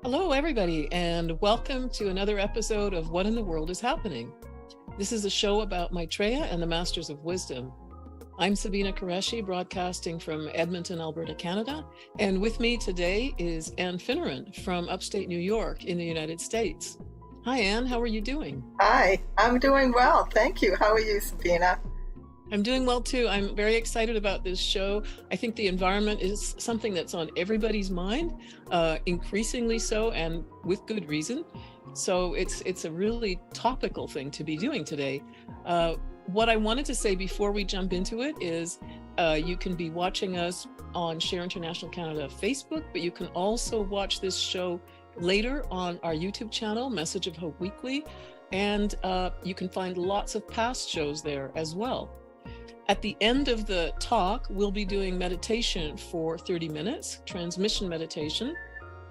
Hello, everybody, and welcome to another episode of What in the World is Happening. This is a show about Maitreya and the Masters of Wisdom. I'm Sabina Qureshi, broadcasting from Edmonton, Alberta, Canada, and with me today is Anne Finneran from upstate New York in the United States. Hi, Anne, how are you doing? Hi, I'm doing well. Thank you. How are you, Sabina? I'm doing well too. I'm very excited about this show. I think the environment is something that's on everybody's mind, increasingly so, and with good reason. So it's a really topical thing to be doing today. What I wanted to say before we jump into it is you can be watching us on Share International Canada Facebook, but you can also watch this show later on our YouTube channel, Message of Hope Weekly, and you can find lots of past shows there as well. At the end of the talk, we'll be doing meditation for 30 minutes, transmission meditation.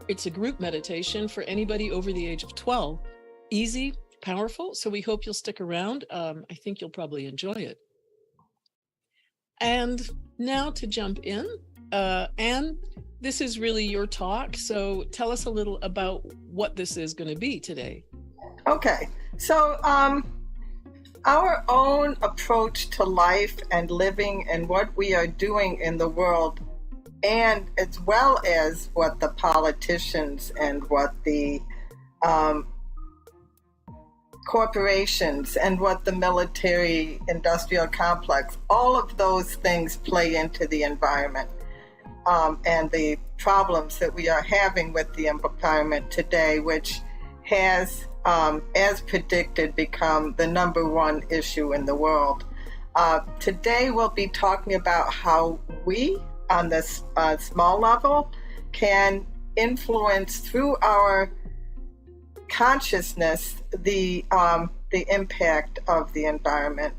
It's a group meditation for anybody over the age of 12. Easy, powerful, so we hope you'll stick around. I think you'll probably enjoy it. And now to jump in, Anne, this is really your talk, so tell us a little about what this is going to be today. Okay, so our own approach to life and living and what we are doing in the world, and as well as what the politicians and what the corporations and what the military industrial complex, all of those things play into the environment and the problems that we are having with the environment today, which has as predicted, become the number one issue in the world. Today we'll be talking about how we, on this small level, can influence through our consciousness the impact of the environment.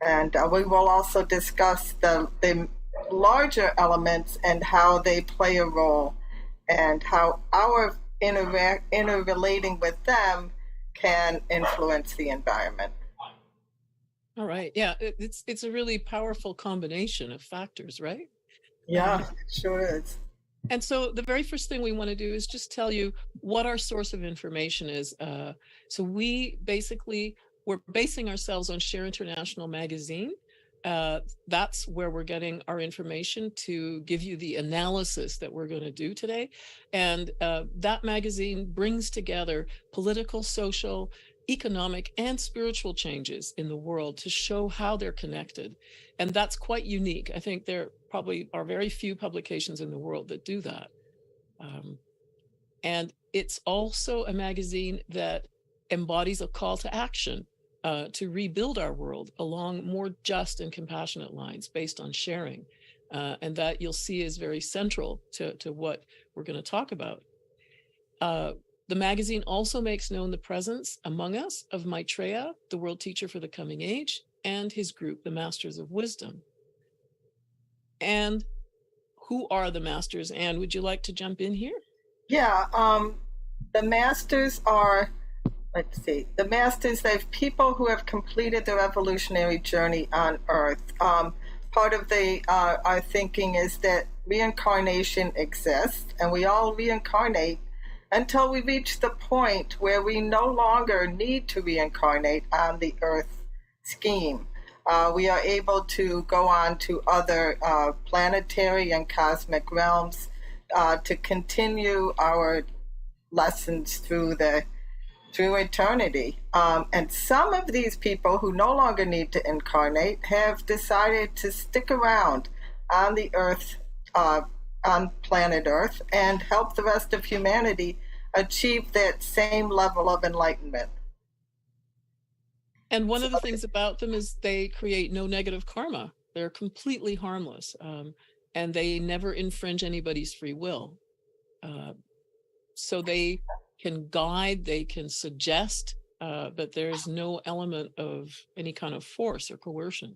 And we will also discuss the larger elements and how they play a role and how our interrelating with them can influence the environment. All right. Yeah, it's a really powerful combination of factors, right? Yeah, it sure is. And so the very first thing we want to do is just tell you what our source of information is. So we're basing ourselves on Share International magazine. That's where we're getting our information to give you the analysis that we're going to do today. And that magazine brings together political, social, economic, and spiritual changes in the world to show how they're connected. And that's quite unique. I think there probably are very few publications in the world that do that. And it's also a magazine that embodies a call to action to rebuild our world along more just and compassionate lines based on sharing. And that you'll see is very central to what we're going to talk about. The magazine also makes known the presence among us of Maitreya, the world teacher for the coming age, and his group, the Masters of Wisdom. And who are the Masters? Anne, would you like to jump in here? Yeah, the Masters are, the Masters, they're people who have completed their evolutionary journey on Earth. Part of our thinking is that reincarnation exists, and we all reincarnate until we reach the point where we no longer need to reincarnate on the Earth scheme. We are able to go on to other planetary and cosmic realms to continue our lessons through eternity. And some of these people who no longer need to incarnate have decided to stick around on the Earth, on planet Earth, and help the rest of humanity achieve that same level of enlightenment. And one of the things about them is they create no negative karma. They're completely harmless, and they never infringe anybody's free will. So they can guide, they can suggest, but there's no element of any kind of force or coercion.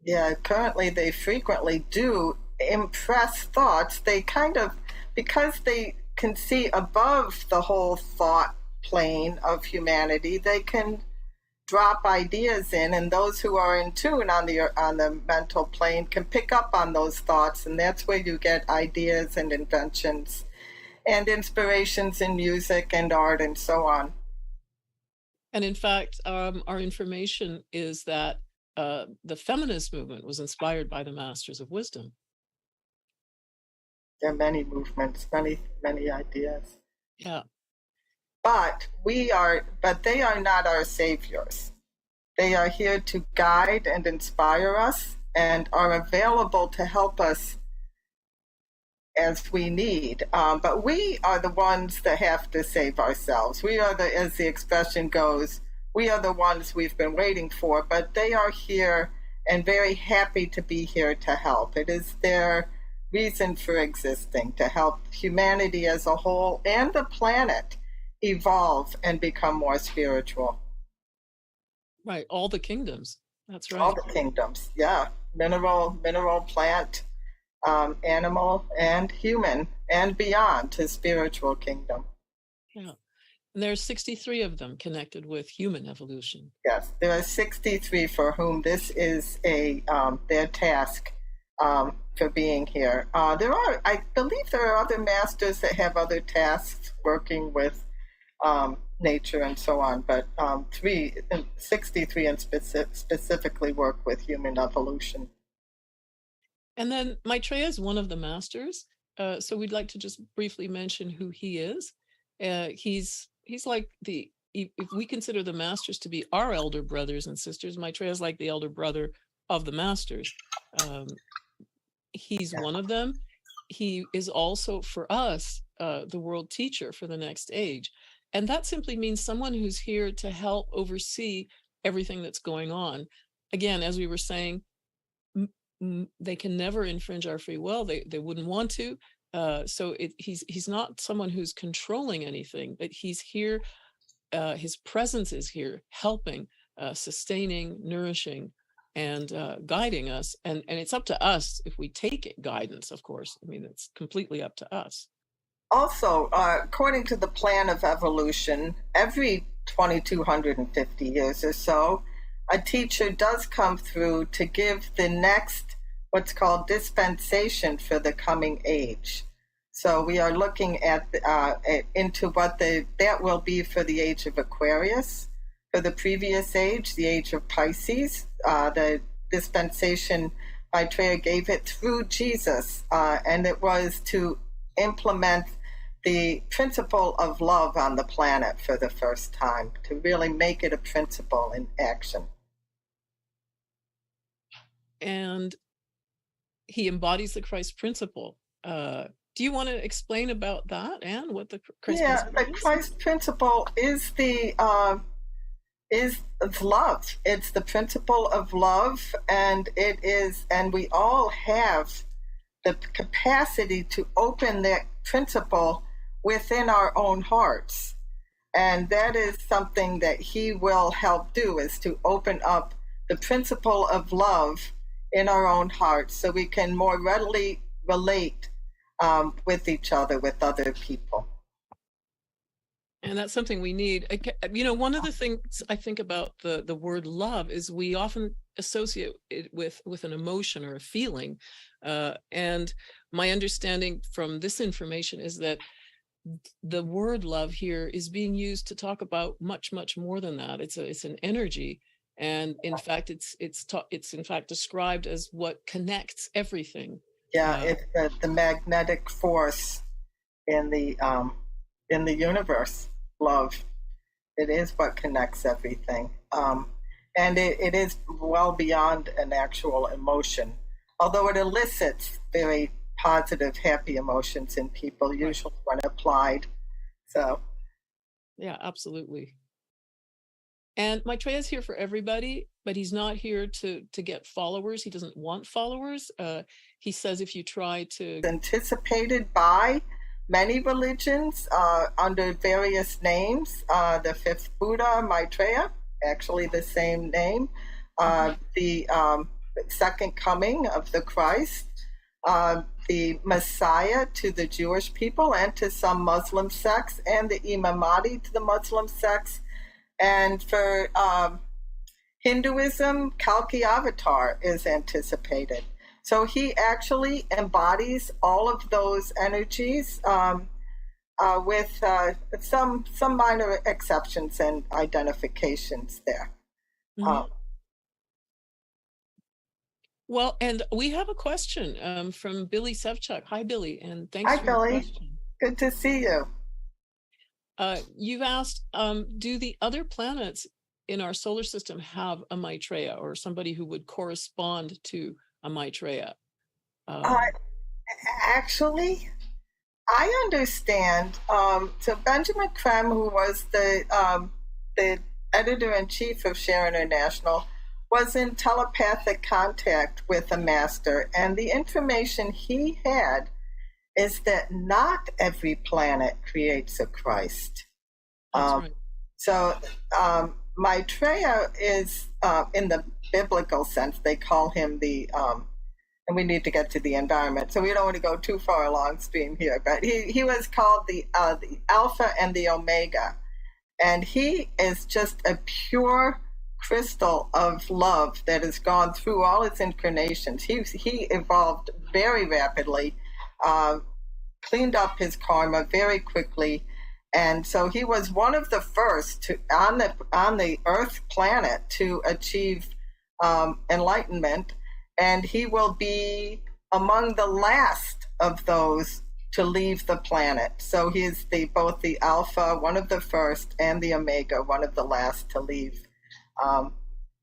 Yeah, currently they frequently do impress thoughts. They kind of, because they can see above the whole thought plane of humanity, they can drop ideas in, and those who are in tune on the mental plane can pick up on those thoughts, and that's where you get ideas and inventions. and inspirations in music and art and so on. And in fact, our information is that the feminist movement was inspired by the Masters of Wisdom. There are many movements, many ideas. Yeah. But they are not our saviors. They are here to guide and inspire us and are available to help us as we need. But we are the ones that have to save ourselves. We are as the expression goes, we are the ones we've been waiting for, but they are here and very happy to be here to help. It is their reason for existing, to help humanity as a whole and the planet evolve and become more spiritual. Right, all the kingdoms. That's right. All the kingdoms, yeah. Mineral, plant, animal, and human, and beyond to spiritual kingdom. Yeah. And there are 63 of them connected with human evolution. Yes, there are 63 for whom this is their task for being here. I believe there are other masters that have other tasks working with nature and so on, but 63 and specifically work with human evolution. And then Maitreya is one of the masters, so we'd like to just briefly mention who he is. He's like if we consider the masters to be our elder brothers and sisters, Maitreya is like the elder brother of the masters. He's one of them. He is also, for us, the world teacher for the next age. And that simply means someone who's here to help oversee everything that's going on. Again, as we were saying, they can never infringe our free will. They wouldn't want to. So he's not someone who's controlling anything, but he's here. His presence is here, helping, sustaining, nourishing, and guiding us. And it's up to us if we take guidance, of course. I mean, it's completely up to us. Also, according to the plan of evolution, every 2,250 years or so, a teacher does come through to give the next, what's called dispensation for the coming age. So we are looking at into what that will be for the age of Aquarius, for the previous age, the age of Pisces. The dispensation, Maitreya gave it through Jesus, and it was to implement the principle of love on the planet for the first time, to really make it a principle in action. And he embodies the Christ principle. Do you want to explain about that, Anne? What the Christ principle is? The Christ principle is love. It's the principle of love, and we all have the capacity to open that principle within our own hearts. And that is something that he will help do, is to open up the principle of love in our own hearts so we can more readily relate with each other, with other people. And that's something we need. One of the things I think about the word love is we often associate it with an emotion or a feeling. And my understanding from this information is that the word love here is being used to talk about much, much more than that. It's an energy. And in fact, it's in fact described as what connects everything. Yeah, it's the magnetic force in the universe. Love, it is what connects everything, and it is well beyond an actual emotion. Although it elicits very positive, happy emotions in people, usually when applied. So, yeah, absolutely. And Maitreya is here for everybody, but he's not here to get followers. He doesn't want followers. He says if you try to... Anticipated by many religions under various names. The fifth Buddha, Maitreya, actually the same name. The second coming of the Christ. The Messiah to the Jewish people and to some Muslim sects, and the Imam Mahdi to the Muslim sects. And for Hinduism, Kalki Avatar is anticipated. So he actually embodies all of those energies with some minor exceptions and identifications there. Mhm. Well, and we have a question from Billy Sevchuk. Hi, Billy, and thanks Hi, for your Billy. question. Good to see you. You've asked, do the other planets in our solar system have a Maitreya or somebody who would correspond to a Maitreya? Actually, I understand. So Benjamin Krem, who was the editor-in-chief of Share International, was in telepathic contact with a master, and the information he had is that not every planet creates a Christ. That's right. So Maitreya is, in the biblical sense, they call him and we need to get to the environment, so we don't want to go too far along stream here, but he was called the Alpha and the Omega, and he is just a pure crystal of love that has gone through all its incarnations. He evolved very rapidly, cleaned up his karma very quickly, and so he was one of the first on the Earth planet to achieve enlightenment, and he will be among the last of those to leave the planet. So he is both the Alpha, one of the first, and the Omega, one of the last to leave.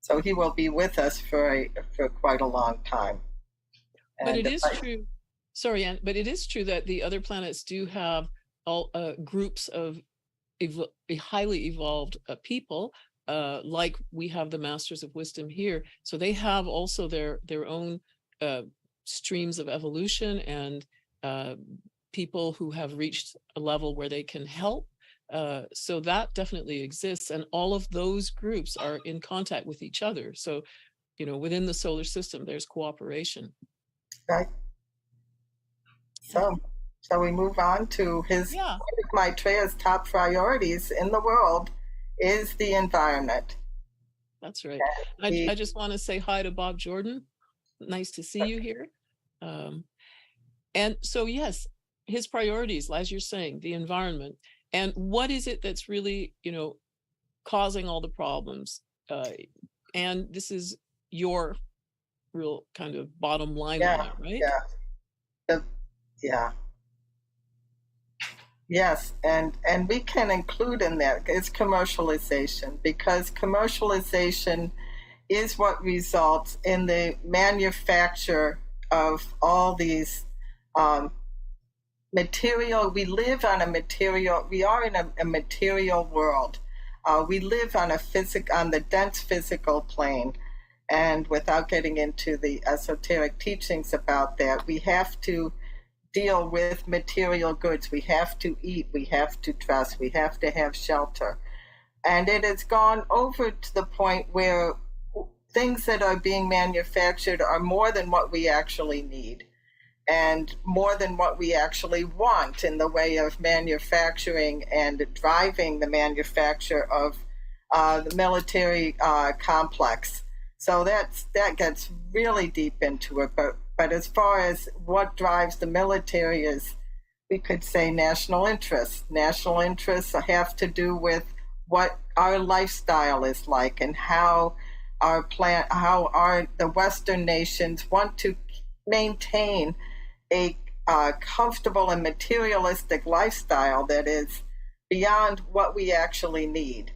So he will be with us for quite a long time. But it is true. Sorry, Anne, but it is true that the other planets do have all groups of highly evolved people, like we have the Masters of Wisdom here. So they have also their own streams of evolution and people who have reached a level where they can help. So that definitely exists, and all of those groups are in contact with each other. So, within the solar system, there's cooperation. Right. So we move on to Maitreya's top priorities in the world is the environment. That's right. I just want to say hi to Bob Jordan. Nice to see you here. And so, yes, his priorities, as you're saying, the environment. And what is it that's really, causing all the problems? And this is your real kind of bottom line on it, right? Yeah. Yes, and we can include in that is commercialization, because commercialization is what results in the manufacture of all these material. We live on we are in a material world. We live on the dense physical plane. And without getting into the esoteric teachings about that, we have to deal with material goods. We have to eat, we have to dress, we have to have shelter. And it has gone over to the point where things that are being manufactured are more than what we actually need, and more than what we actually want in the way of manufacturing and driving the manufacture of the military complex. So that gets really deep into it. But as far as what drives the military is, we could say national interests. National interests have to do with what our lifestyle is like and how the Western nations want to maintain a comfortable and materialistic lifestyle that is beyond what we actually need.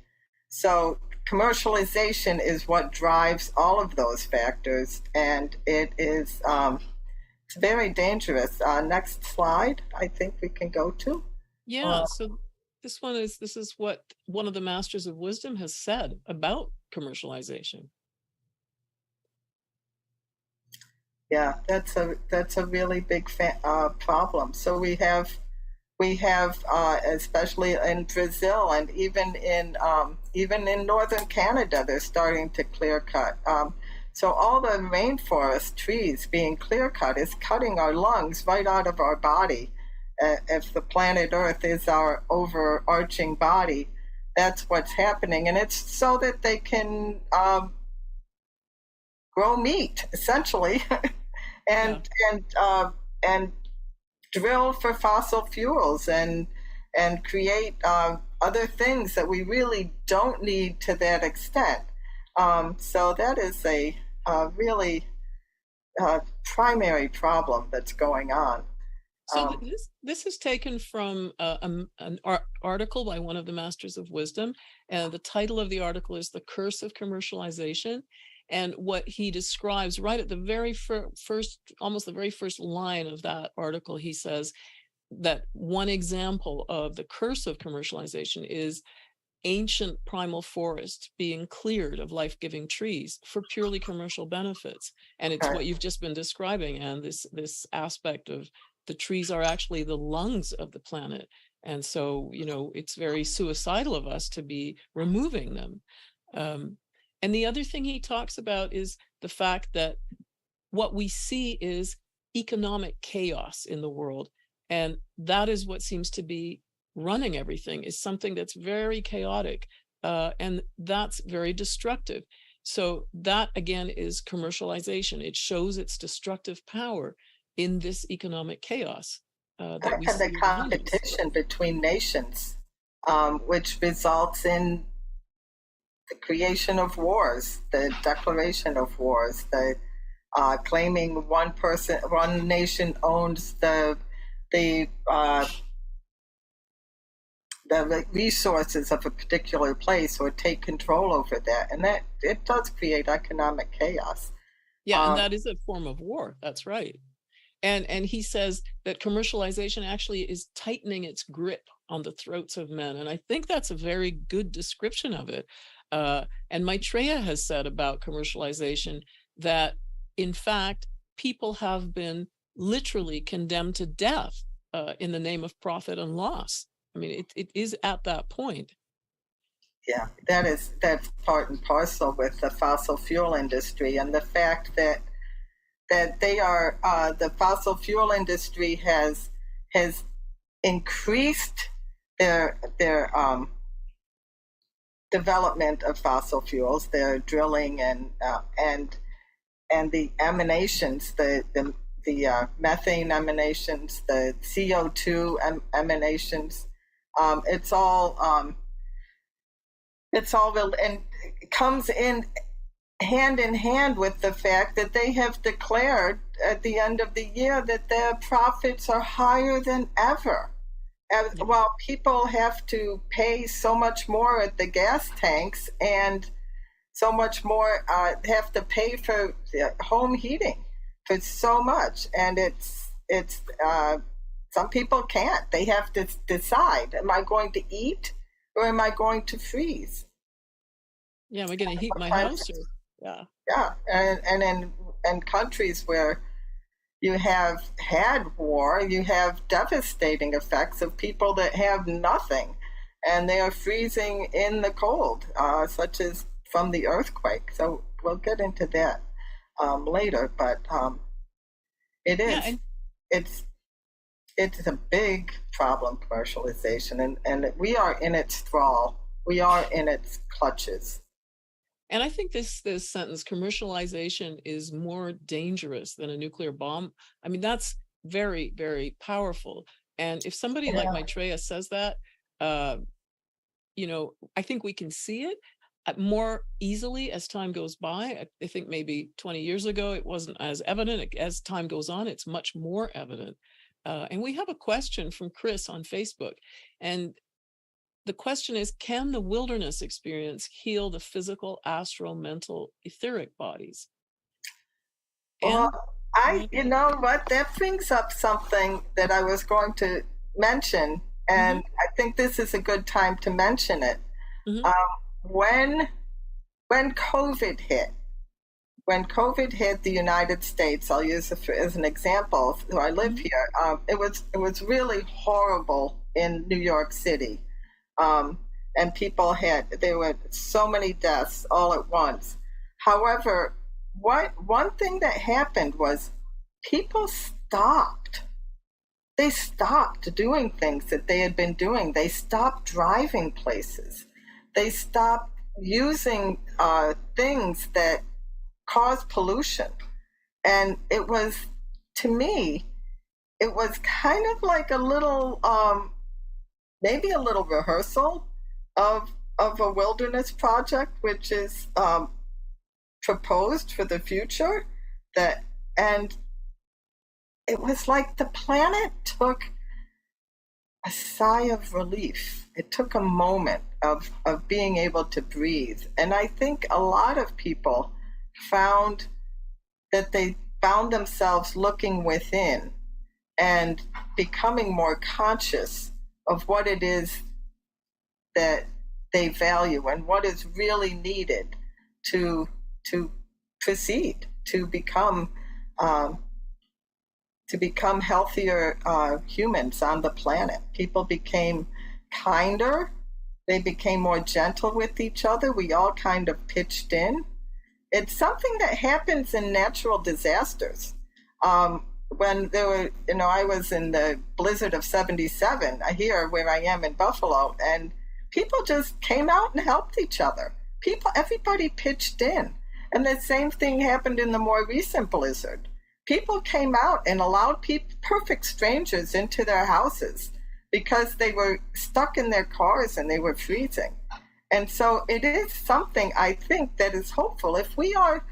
So commercialization is what drives all of those factors, and it is it's very dangerous. Next slide, I think we can go to. Yeah, so this is what one of the Masters of Wisdom has said about commercialization. Yeah, that's a really big problem. So we have especially in Brazil and even in northern Canada, they're starting to clear cut. So all the rainforest trees being clear cut is cutting our lungs right out of our body. If the planet Earth is our overarching body, that's what's happening, and it's so that they can grow meat essentially, and drill for fossil fuels and and create other things that we really don't need to that extent. So that is a really primary problem that's going on. So this is taken from an article by one of the Masters of Wisdom, and the title of the article is "The Curse of Commercialization." And what he describes right at the very first, almost the very first line of that article, he says that one example of the curse of commercialization is ancient primal forest being cleared of life-giving trees for purely commercial benefits. And it's what you've just been describing, and this aspect of the trees are actually the lungs of the planet. And so, it's very suicidal of us to be removing them. And the other thing he talks about is the fact that what we see is economic chaos in the world. And that is what seems to be running everything, is something that's very chaotic, and that's very destructive. So that, again, is commercialization. It shows its destructive power in this economic chaos that we see. And the competition between nations, which results in the creation of wars, the declaration of wars, the claiming one nation owns the resources of a particular place, or take control over that, and that it does create economic chaos. Yeah, and that is a form of war. That's right. And he says that commercialization actually is tightening its grip on the throats of men, and I think that's a very good description of it. And Maitreya has said about commercialization that, in fact, people have been literally condemned to death in the name of profit and loss. I mean, it is at that point. Yeah, that's part and parcel with the fossil fuel industry, and the fact that they are the fossil fuel industry has increased their development of fossil fuels, their drilling and the emanations, the methane emanations, the CO2 emanations. It's all and it comes in hand with the fact that they have declared at the end of the year that their profits are higher than ever. While people have to pay so much more at the gas tanks, and so much more have to pay for home heating for so much, and it's some people can't. They have to decide: am I going to eat, or am I going to freeze? Yeah, am I going to heat my house? Yeah, and in countries where you have had war, you have devastating effects of people that have nothing, and they are freezing in the cold, such as from the earthquake. So we'll get into that later, but it is, it's a big problem, commercialization, and we are in its thrall. We are in its clutches. And I think this sentence, commercialization is more dangerous than a nuclear bomb. I mean, that's very, very powerful. And if somebody like Maitreya says that, I think we can see it more easily as time goes by. I think maybe 20 years ago, it wasn't as evident. As time goes on, it's much more evident. And we have a question from Chris on Facebook. And the question is, can the wilderness experience heal the physical, astral, mental, etheric bodies? Well, you know what, that brings up something that I was going to mention, and I think this is a good time to mention it. When COVID hit, the United States, I'll use it as an example. I live here. It was really horrible in New York City. And there were so many deaths all at once. However, one thing that happened was people stopped. They stopped doing things that they had been doing. They stopped driving places. They stopped using things that cause pollution. And it was, to me, it was kind of like a little maybe a little rehearsal of a wilderness project, which is proposed for the future. That and it was like the planet took a sigh of relief. It took a moment of being able to breathe. And I think a lot of people found that they found themselves looking within and becoming more conscious of what it is that they value and what is really needed to proceed, um, to become healthier humans on the planet. People became kinder. They became more gentle with each other. We all kind of pitched in. It's something that happens in natural disasters. When there were, I was in the blizzard of '77 here where I am in Buffalo, and people just came out and helped each other. Everybody pitched in. And the same thing happened in the more recent blizzard. People came out and allowed perfect strangers into their houses because they were stuck in their cars and they were freezing. And so it is something, I think, that is hopeful. If we are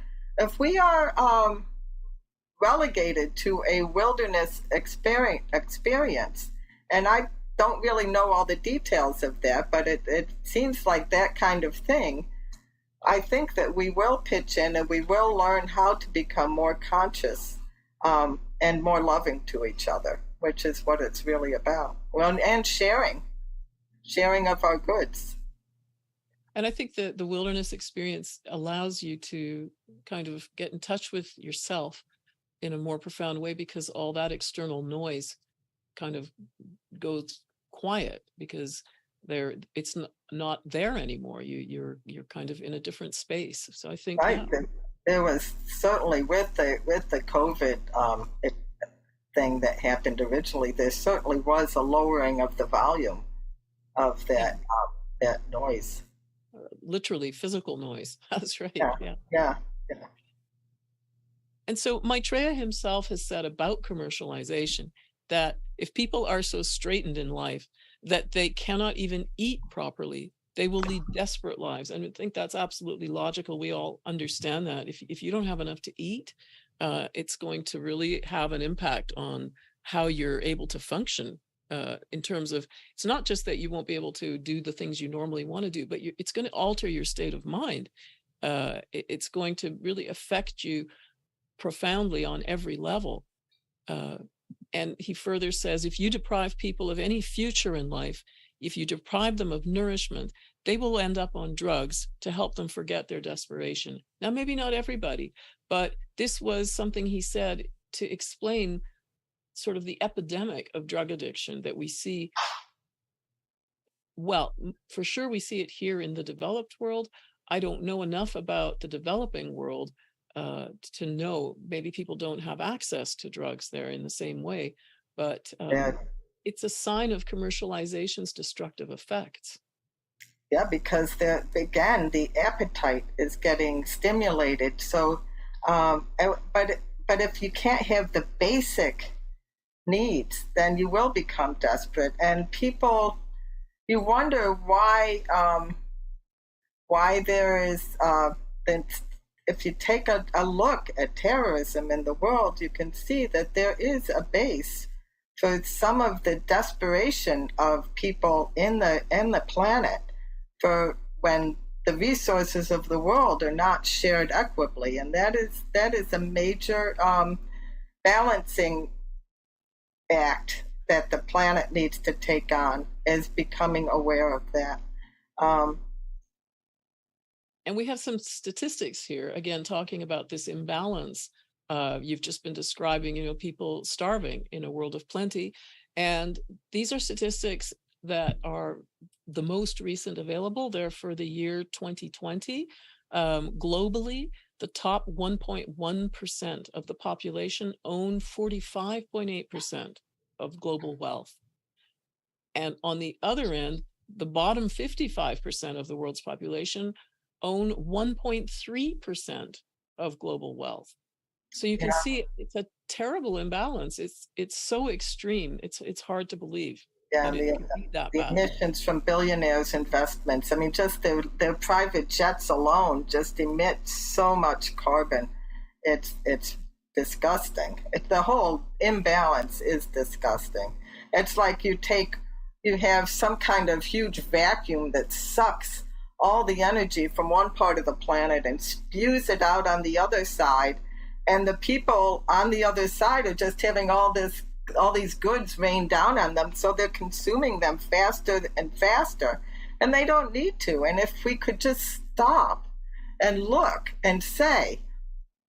relegated to a wilderness experience, and I don't really know all the details of that, but it seems like that kind of thing, I think that we will pitch in and we will learn how to become more conscious and more loving to each other, which is what it's really about. Well, and sharing of our goods. And I think that the wilderness experience allows you to kind of get in touch with yourself in a more profound way, because all that external noise kind of goes quiet because it's not there anymore. You're kind of in a different space. So I think right. There was certainly with the COVID thing that happened originally, there certainly was a lowering of the volume of that noise. Literally physical noise. That's right. Yeah. And so Maitreya himself has said about commercialization that if people are so straitened in life that they cannot even eat properly, they will lead desperate lives. And I think that's absolutely logical. We all understand that. If you don't have enough to eat, it's going to really have an impact on how you're able to function in terms of, it's not just that you won't be able to do the things you normally want to do, but it's going to alter your state of mind. It's going to really affect you profoundly on every level. And he further says, if you deprive people of any future in life, if you deprive them of nourishment, they will end up on drugs to help them forget their desperation. Now, maybe not everybody, but this was something he said to explain sort of the epidemic of drug addiction that we see. Well, for sure, we see it here in the developed world. I don't know enough about the developing world to know. Maybe people don't have access to drugs there in the same way, but it's a sign of commercialization's destructive effects. Yeah, because again, the appetite is getting stimulated. So, but if you can't have the basic needs, then you will become desperate. And people, you wonder why there is. If you take a look at terrorism in the world, you can see that there is a base for some of the desperation of people in the planet, for when the resources of the world are not shared equitably, and that is a major balancing act that the planet needs to take on, is becoming aware of that. And we have some statistics here, again, talking about this imbalance. You've just been describing, people starving in a world of plenty. And these are statistics that are the most recent available. They're for the year 2020. Globally, the top 1.1% of the population own 45.8% of global wealth. And on the other end, the bottom 55% of the world's population own 1.3% of global wealth. So you can see it's a terrible imbalance. It's so extreme. It's hard to believe. Yeah, But and it could be that the bad. emissions from billionaires' investments. I mean, just their private jets alone just emit so much carbon. It's disgusting. The whole imbalance is disgusting. It's like you have some kind of huge vacuum that sucks all the energy from one part of the planet and spews it out on the other side, and the people on the other side are just having all these goods rain down on them, so they're consuming them faster and faster, and they don't need to. And if we could just stop and look and say,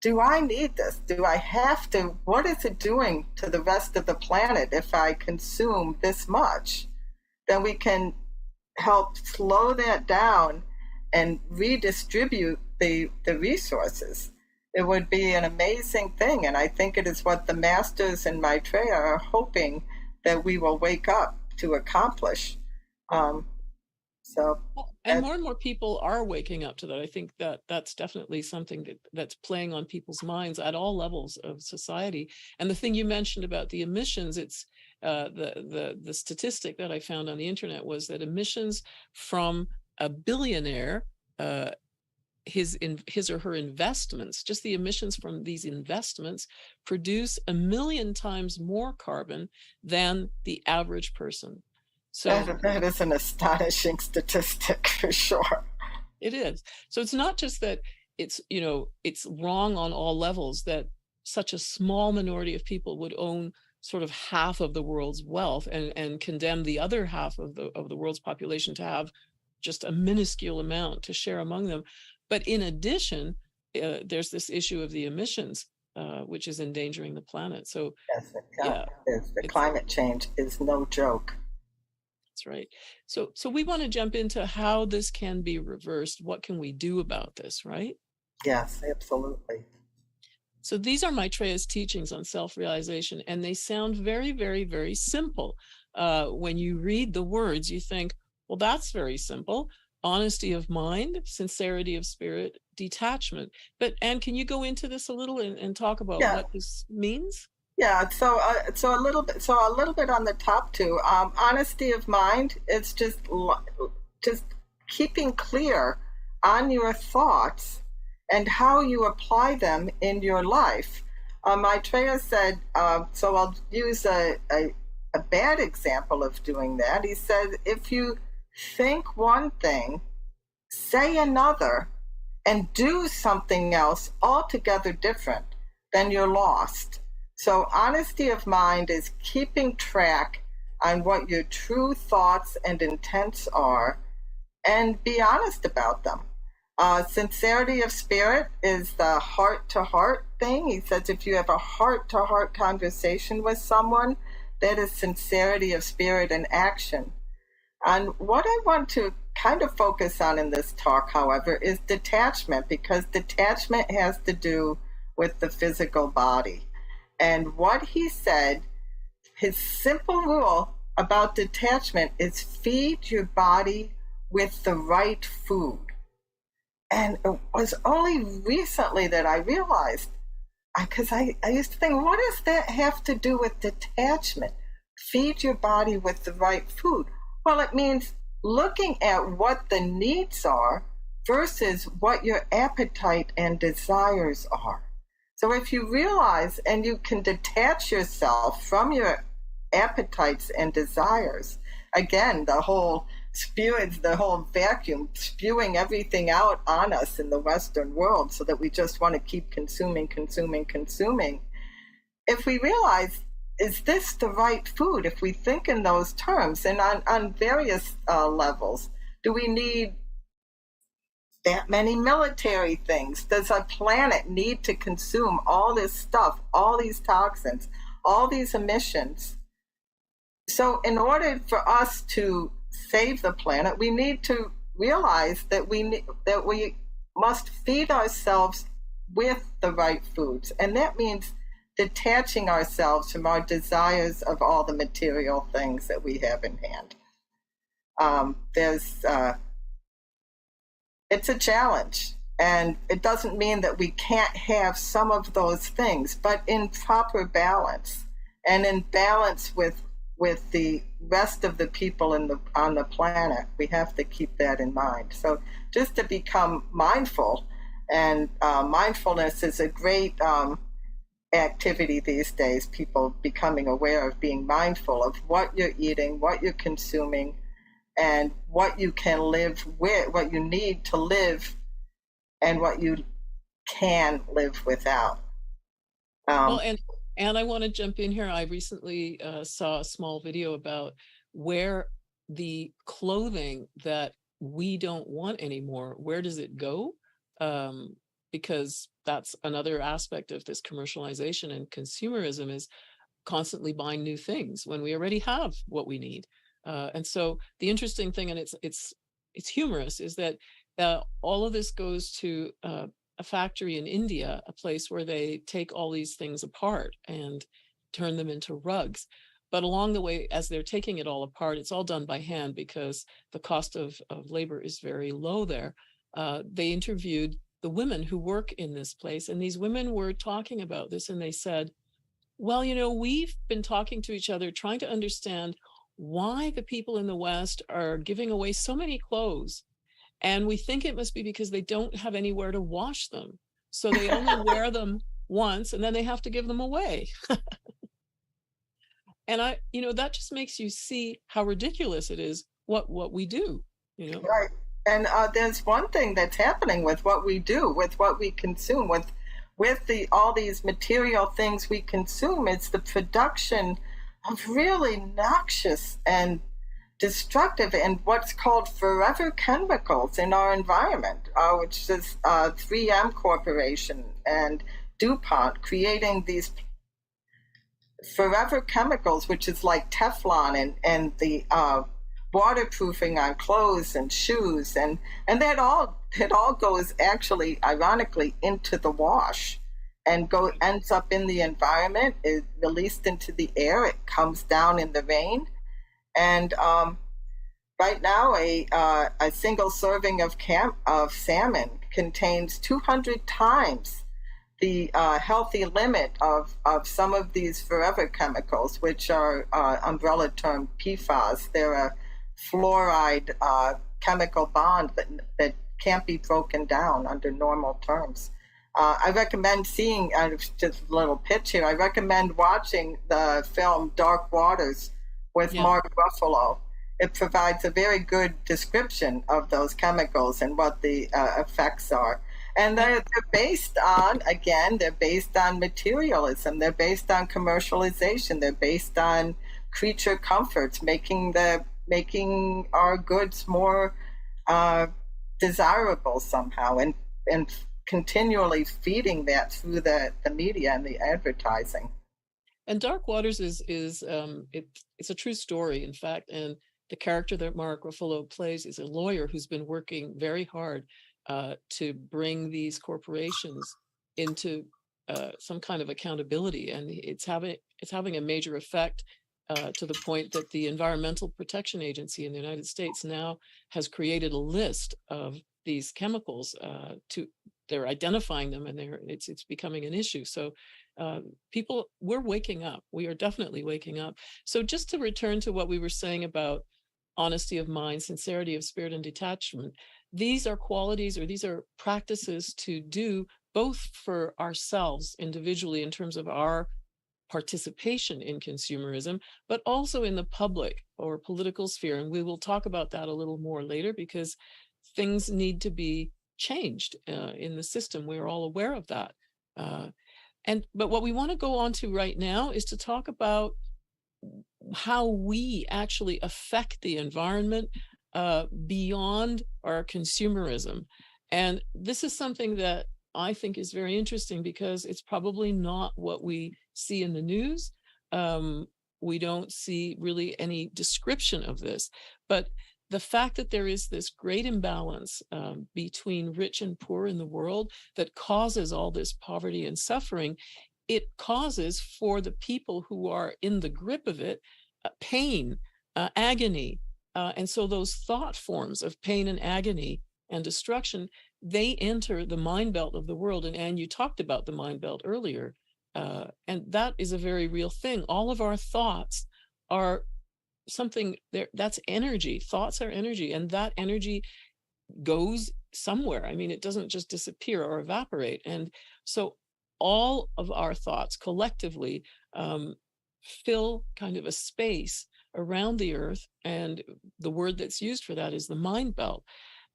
do I need this? Do I have to? What is it doing to the rest of the planet if I consume this much? Then we can help slow that down and redistribute the resources. It would be an amazing thing. And I think it is what the masters in Maitreya are hoping that we will wake up to accomplish. And more people are waking up to that. I think that's definitely something that's playing on people's minds at all levels of society. And the thing you mentioned about the emissions, it's the statistic that I found on the internet was that emissions from a billionaire, his or her investments, just the emissions from these investments, produce 1 million times more carbon than the average person. So that is an astonishing statistic for sure. It is. So it's not just that it's wrong on all levels that such a small minority of people would own sort of half of the world's wealth and condemn the other half of the world's population to have just a minuscule amount to share among them. But in addition, there's this issue of the emissions, which is endangering the planet. So yes, the climate change is no joke. That's right. So we want to jump into how this can be reversed. What can we do about this, right? Yes, absolutely. So these are Maitreya's teachings on self-realization, and they sound very, very, very simple. When you read the words, you think, well, that's very simple. Honesty of mind, sincerity of spirit, detachment. And can you go into this a little and talk about what this means? Yeah, so a little bit on the top two. Honesty of mind. It's just keeping clear on your thoughts and how you apply them in your life. Maitreya said. So I'll use a bad example of doing that. He said, if you think one thing, say another, and do something else altogether different, then you're lost. So honesty of mind is keeping track on what your true thoughts and intents are and be honest about them. Sincerity of spirit is the heart-to-heart thing. He says if you have a heart-to-heart conversation with someone, that is sincerity of spirit in action. And what I want to kind of focus on in this talk, however, is detachment, because detachment has to do with the physical body. And what he said, his simple rule about detachment is feed your body with the right food. And it was only recently that I realized, because I used to think, what does that have to do with detachment? Feed your body with the right food. Well, it means looking at what the needs are versus what your appetite and desires are. So if you realize and you can detach yourself from your appetites and desires, again, the whole vacuum spewing everything out on us in the Western world so that we just want to keep consuming. If we realize, is this the right food? If we think in those terms, and on various levels, do we need that many military things? Does our planet need to consume all this stuff, all these toxins, all these emissions? So in order for us to save the planet, we need to realize that we must feed ourselves with the right foods. And that means detaching ourselves from our desires of all the material things that we have in hand. It's a challenge, and it doesn't mean that we can't have some of those things, but in proper balance, and in balance with the rest of the people on the planet. We have to keep that in mind. So just to become mindful, and mindfulness is a great activity these days. People becoming aware of being mindful of what you're eating, what you're consuming, and what you can live with, what you need to live, and what you can live without. Well, and I want to jump in here. I recently saw a small video about where the clothing that we don't want anymore, where does it go? Because that's another aspect of this commercialization and consumerism, is constantly buying new things when we already have what we need. And so the interesting thing, and it's humorous, is that all of this goes to a factory in India, a place where they take all these things apart and turn them into rugs. But along the way, as they're taking it all apart, it's all done by hand because the cost of labor is very low there. They interviewed the women who work in this place, and these women were talking about this, and they said, well, we've been talking to each other, trying to understand why the people in the West are giving away so many clothes. And we think it must be because they don't have anywhere to wash them. So they only wear them once, and then they have to give them away. And that just makes you see how ridiculous it is what we do, Right. And there's one thing that's happening with what we do, with what we consume, with all these material things we consume. It's the production of really noxious and destructive and what's called forever chemicals in our environment, which is 3M Corporation and DuPont creating these forever chemicals, which is like Teflon and the waterproofing on clothes and shoes, and it all goes, actually, ironically, into the wash and ends up in the environment, is released into the air, it comes down in the rain. And right now, a single serving of salmon contains 200 times the healthy limit of some of these forever chemicals, which are umbrella term PFAS. They're a fluoride chemical bond that can't be broken down under normal terms. I recommend seeing, just a little pitch here, I recommend watching the film Dark Waters with Mark Ruffalo. It provides a very good description of those chemicals and what the effects are. And they're based on, again, they're based on materialism. They're based on commercialization. They're based on creature comforts, making our goods more desirable somehow, and continually feeding that through the media and the advertising. And Dark Waters is it's a true story, in fact, and the character that Mark Ruffalo plays is a lawyer who's been working very hard to bring these corporations into some kind of accountability, and it's having a major effect to the point that the Environmental Protection Agency in the United States now has created a list of these chemicals. They're identifying them, and it's becoming an issue. So people, we're waking up. We are definitely waking up. So just to return to what we were saying about honesty of mind, sincerity of spirit, and detachment, these are qualities, or these are practices to do both for ourselves individually in terms of our participation in consumerism, but also in the public or political sphere. And we will talk about that a little more later, because things need to be changed in the system. We're all aware of that. But what we want to go on to right now is to talk about how we actually affect the environment beyond our consumerism. And this is something that I think is very interesting, because it's probably not what we see in the news. We don't see really any description of this, but the fact that there is this great imbalance between rich and poor in the world that causes all this poverty and suffering, it causes for the people who are in the grip of it pain, agony. And so those thought forms of pain and agony and destruction, they enter the mind belt of the world. And you talked about the mind belt earlier. And that is a very real thing. All of our thoughts are something there. That's energy. Thoughts are energy, and that energy goes somewhere. I mean, it doesn't just disappear or evaporate. And so all of our thoughts collectively fill kind of a space around the earth. And the word that's used for that is the mind belt.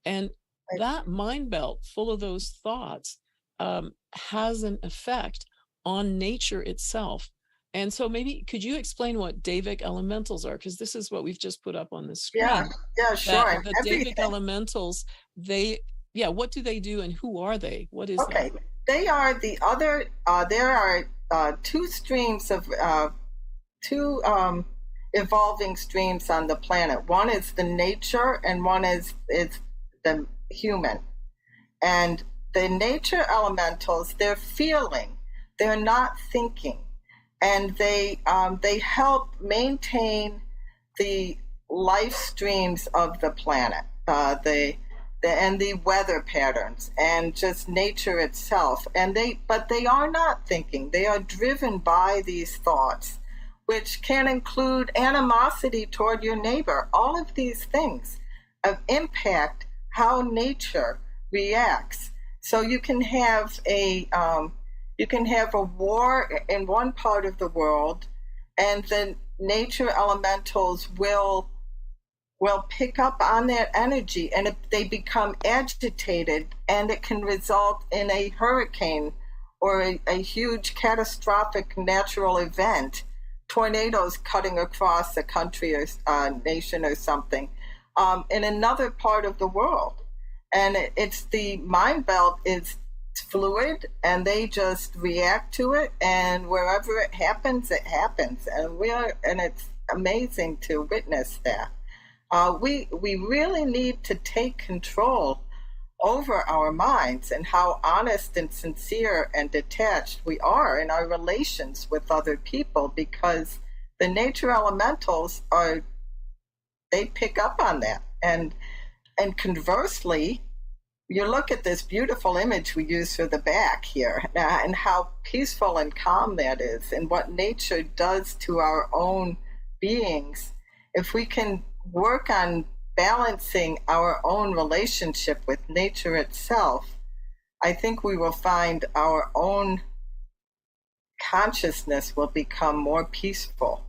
And that mind belt full of those thoughts has an effect on nature itself. And so maybe could you explain what Davic elementals are? Because this is what we've just put up on the screen. Yeah, sure. The Davic elementals, what do they do and who are they? What is okay. that? They are the other, there are two streams of, two evolving streams on the planet. One is the nature and one is the human. And the nature elementals, they're feeling, they're not thinking. And they help maintain the life streams of the planet, and the weather patterns and just nature itself. But they are not thinking. They are driven by these thoughts, which can include animosity toward your neighbor. All of these things impact how nature reacts. So you can have a war in one part of the world, and the nature elementals will pick up on that energy, and if they become agitated, and it can result in a hurricane or a huge catastrophic natural event, tornadoes cutting across a country or nation or something, in another part of the world. And it's the mind belt is fluid, and they just react to it, and wherever it happens, and it's amazing to witness that. We really need to take control over our minds and how honest and sincere and detached we are in our relations with other people, because the nature elementals they pick up on that. And conversely, you look at this beautiful image we use for the back here, and how peaceful and calm that is, and what nature does to our own beings. If we can work on balancing our own relationship with nature itself, I think we will find our own consciousness will become more peaceful.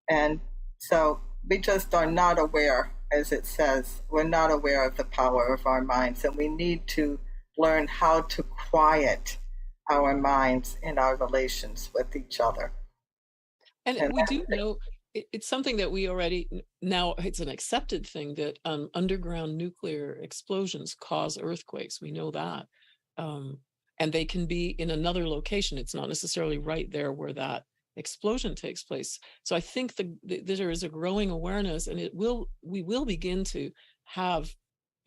And so we just are not aware, as it says, we're not aware of the power of our minds, and we need to learn how to quiet our minds in our relations with each other. And we do know it's something that we already now, it's an accepted thing that underground nuclear explosions cause earthquakes. We know that. And they can be in another location. It's not necessarily right there where that explosion takes place. So I think there is a growing awareness, and we will begin to have,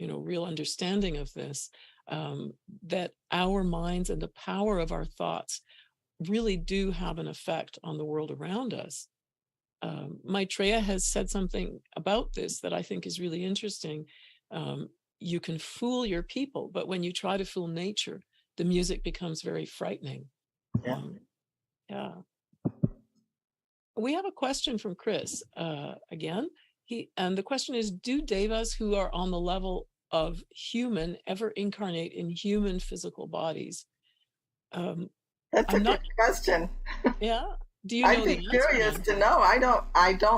real understanding of this, that our minds and the power of our thoughts really do have an effect on the world around us. Maitreya has said something about this that I think is really interesting. You can fool your people, but when you try to fool nature, the music becomes very frightening. Yeah. We have a question from Chris again. And the question is, do devas who are on the level of human ever incarnate in human physical bodies? That's a good question. Yeah. Do you know? I'd be curious to know. I don't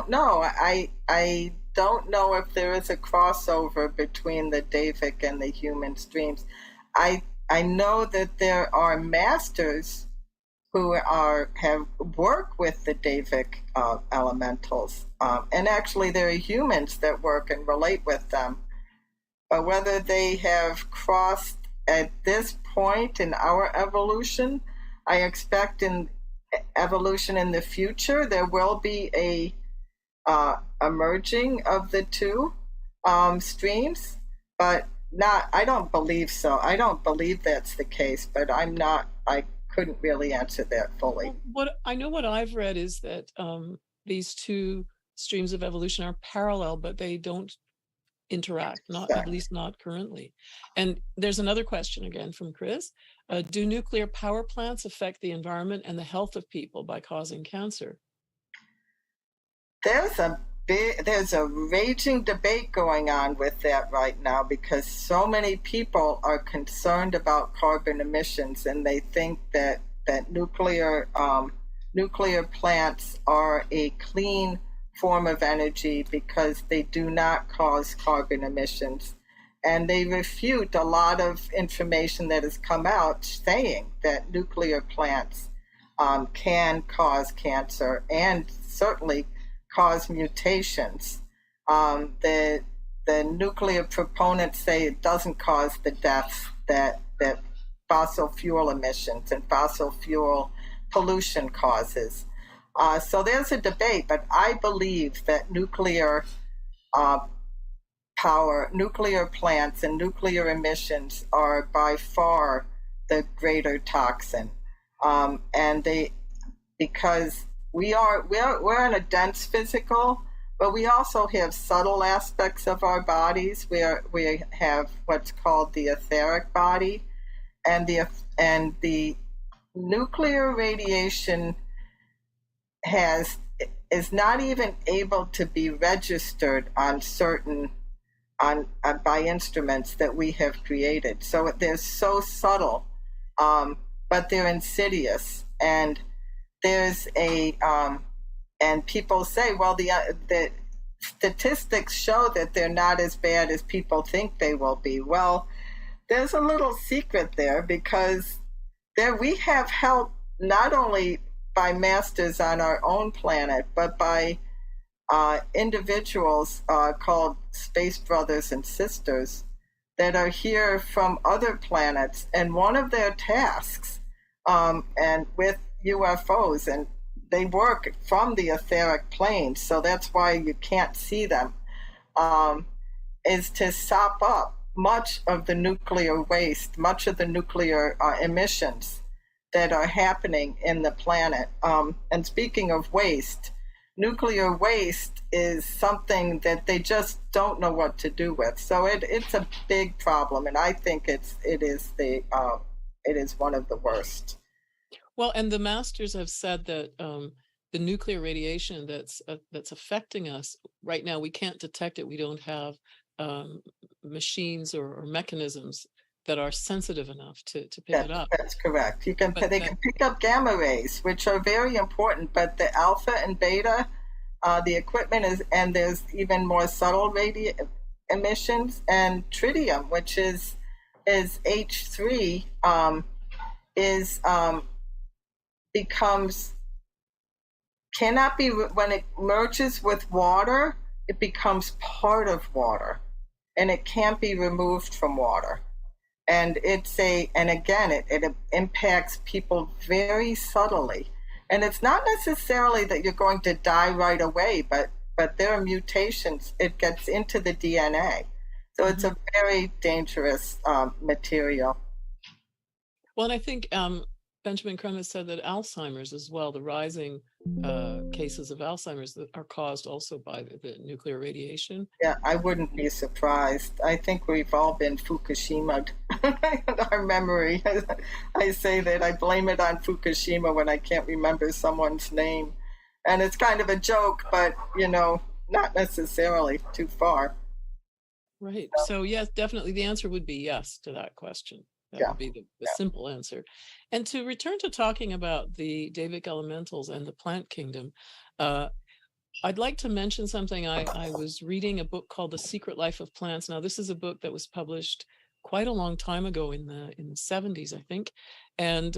know. I don't know if there is a crossover between the Davic and the human streams. I know that there are masters who have worked with the Davic elementals, and actually there are humans that work and relate with them. But whether they have crossed at this point in our evolution, I expect in evolution in the future there will be a merging of the two streams, but I don't believe so. I don't believe that's the case, but I couldn't really answer that fully. What I've read is that these two streams of evolution are parallel, but they don't interact, at least not currently. And there's another question again from Chris. Do nuclear power plants affect the environment and the health of people by causing cancer? There's a there's a raging debate going on with that right now because so many people are concerned about carbon emissions, and they think that nuclear plants are a clean form of energy because they do not cause carbon emissions. And they refute a lot of information that has come out saying that nuclear plants can cause cancer and certainly cause mutations. The nuclear proponents say it doesn't cause the deaths that fossil fuel emissions and fossil fuel pollution causes. So there's a debate, but I believe that uh, nuclear plants and nuclear emissions are by far the greater toxin. And they, because we're in a dense physical, but we also have subtle aspects of our bodies where we have what's called the etheric body, and the nuclear radiation is not even able to be registered on certain by instruments that we have created. So they're so subtle, but they're insidious. And there's and people say, well, the statistics show that they're not as bad as people think they will be. Well, there's a little secret there, because we have help not only by masters on our own planet, but by individuals called space brothers and sisters that are here from other planets, and one of their tasks, and with UFOs, and they work from the etheric plane, so that's why you can't see them, is to sop up much of the nuclear waste, much of the nuclear emissions that are happening in the planet. And speaking of waste, nuclear waste is something that they just don't know what to do with. So it's a big problem, and I think it is one of the worst. Well, and the masters have said that the nuclear radiation that's affecting us right now, we can't detect it. We don't have machines or mechanisms that are sensitive enough to pick it up. That's correct. They can pick up gamma rays, which are very important, but the alpha and beta, the equipment is, and there's even more subtle emissions, and tritium, which is H3, cannot be, when it merges with water, it becomes part of water, and it can't be removed from water. And again, it impacts people very subtly. And it's not necessarily that you're going to die right away, but there are mutations. It gets into the DNA. So it's a very dangerous material. Well, and I think Benjamin Crumb has said that Alzheimer's as well, the rising cases of Alzheimer's that are caused also by the nuclear radiation. Yeah, I wouldn't be surprised. I think we've all been Fukushima'd in our memory. I say that I blame it on Fukushima when I can't remember someone's name. And it's kind of a joke, but, not necessarily too far. Right. So, yes, definitely the answer would be yes to that question. That would be the simple answer. And to return to talking about the Davic elementals and the plant kingdom, I'd like to mention something. I was reading a book called The Secret Life of Plants. Now, this is a book that was published quite a long time ago in the 70s, I think. And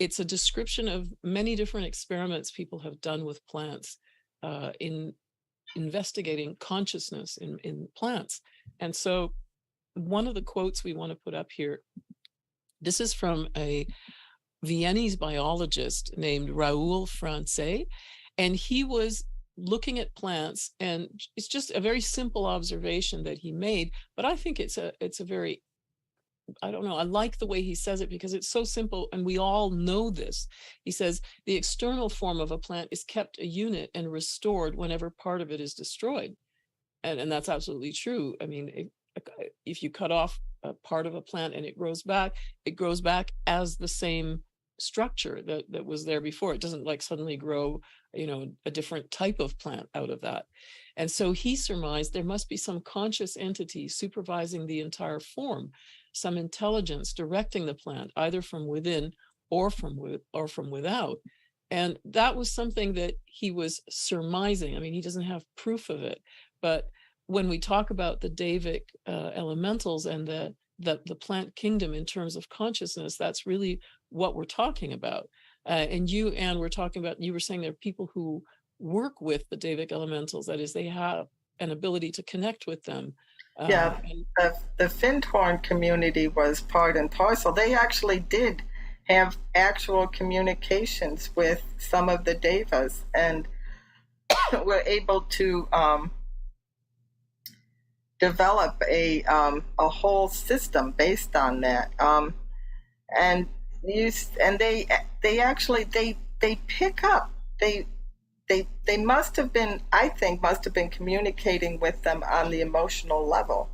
it's a description of many different experiments people have done with plants in investigating consciousness in plants. And so one of the quotes we want to put up here, this is from a Viennese biologist named Raoul Francais, and he was looking at plants, and it's just a very simple observation that he made, but I think it's a very, I don't know, I like the way he says it because it's so simple and we all know this. He says, the external form of a plant is kept a unit and restored whenever part of it is destroyed. And that's absolutely true. I mean, if you cut off a part of a plant and it grows back as the same structure that was there before. It doesn't like suddenly grow, a different type of plant out of that. And so he surmised there must be some conscious entity supervising the entire form, some intelligence directing the plant, either from within or from without. And that was something that he was surmising. I mean, he doesn't have proof of it, but when we talk about the Davic elementals and the plant kingdom in terms of consciousness, that's really what we're talking about. And you, Anne, you were saying there are people who work with the Davic elementals. That is, they have an ability to connect with them. Yeah, the Findhorn community was part and parcel. They actually did have actual communications with some of the devas, and were able to develop a whole system based on that. And they actually pick up. They must have been, I think, communicating with them on the emotional level,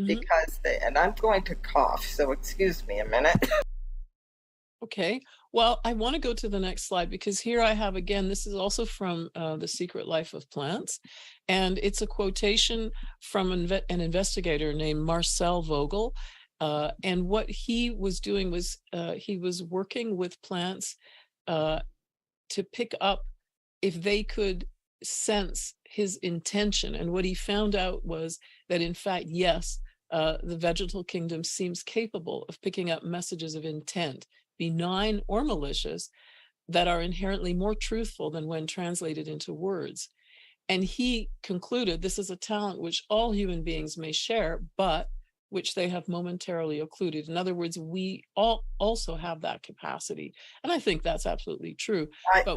because and I'm going to cough, so excuse me a minute. Okay. Well, I want to go to the next slide, because here I have, again, this is also from The Secret Life of Plants, and it's a quotation from an investigator named Marcel Vogel. And what he was doing was he was working with plants to pick up if they could sense his intention. And what he found out was that, in fact, yes, the vegetal kingdom seems capable of picking up messages of intent, benign or malicious, that are inherently more truthful than when translated into words. And he concluded this is a talent which all human beings may share, but which they have momentarily occluded. In other words, we all also have that capacity. And I think that's absolutely true. But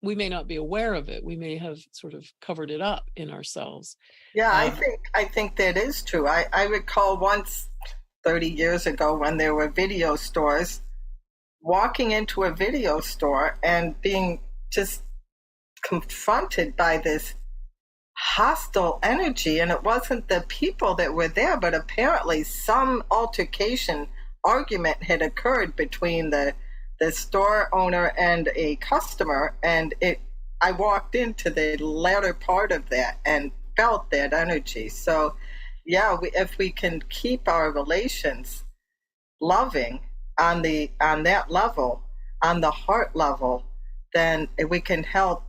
we may not be aware of it. We may have sort of covered it up in ourselves. Yeah, I think that is true. I recall once, 30 years ago, when there were video stores, walking into a video store and being just confronted by this hostile energy. And it wasn't the people that were there, but apparently some argument had occurred between the store owner and a customer, and I walked into the latter part of that and felt that energy. So yeah, if we can keep our relations loving on that level, on the heart level, then we can help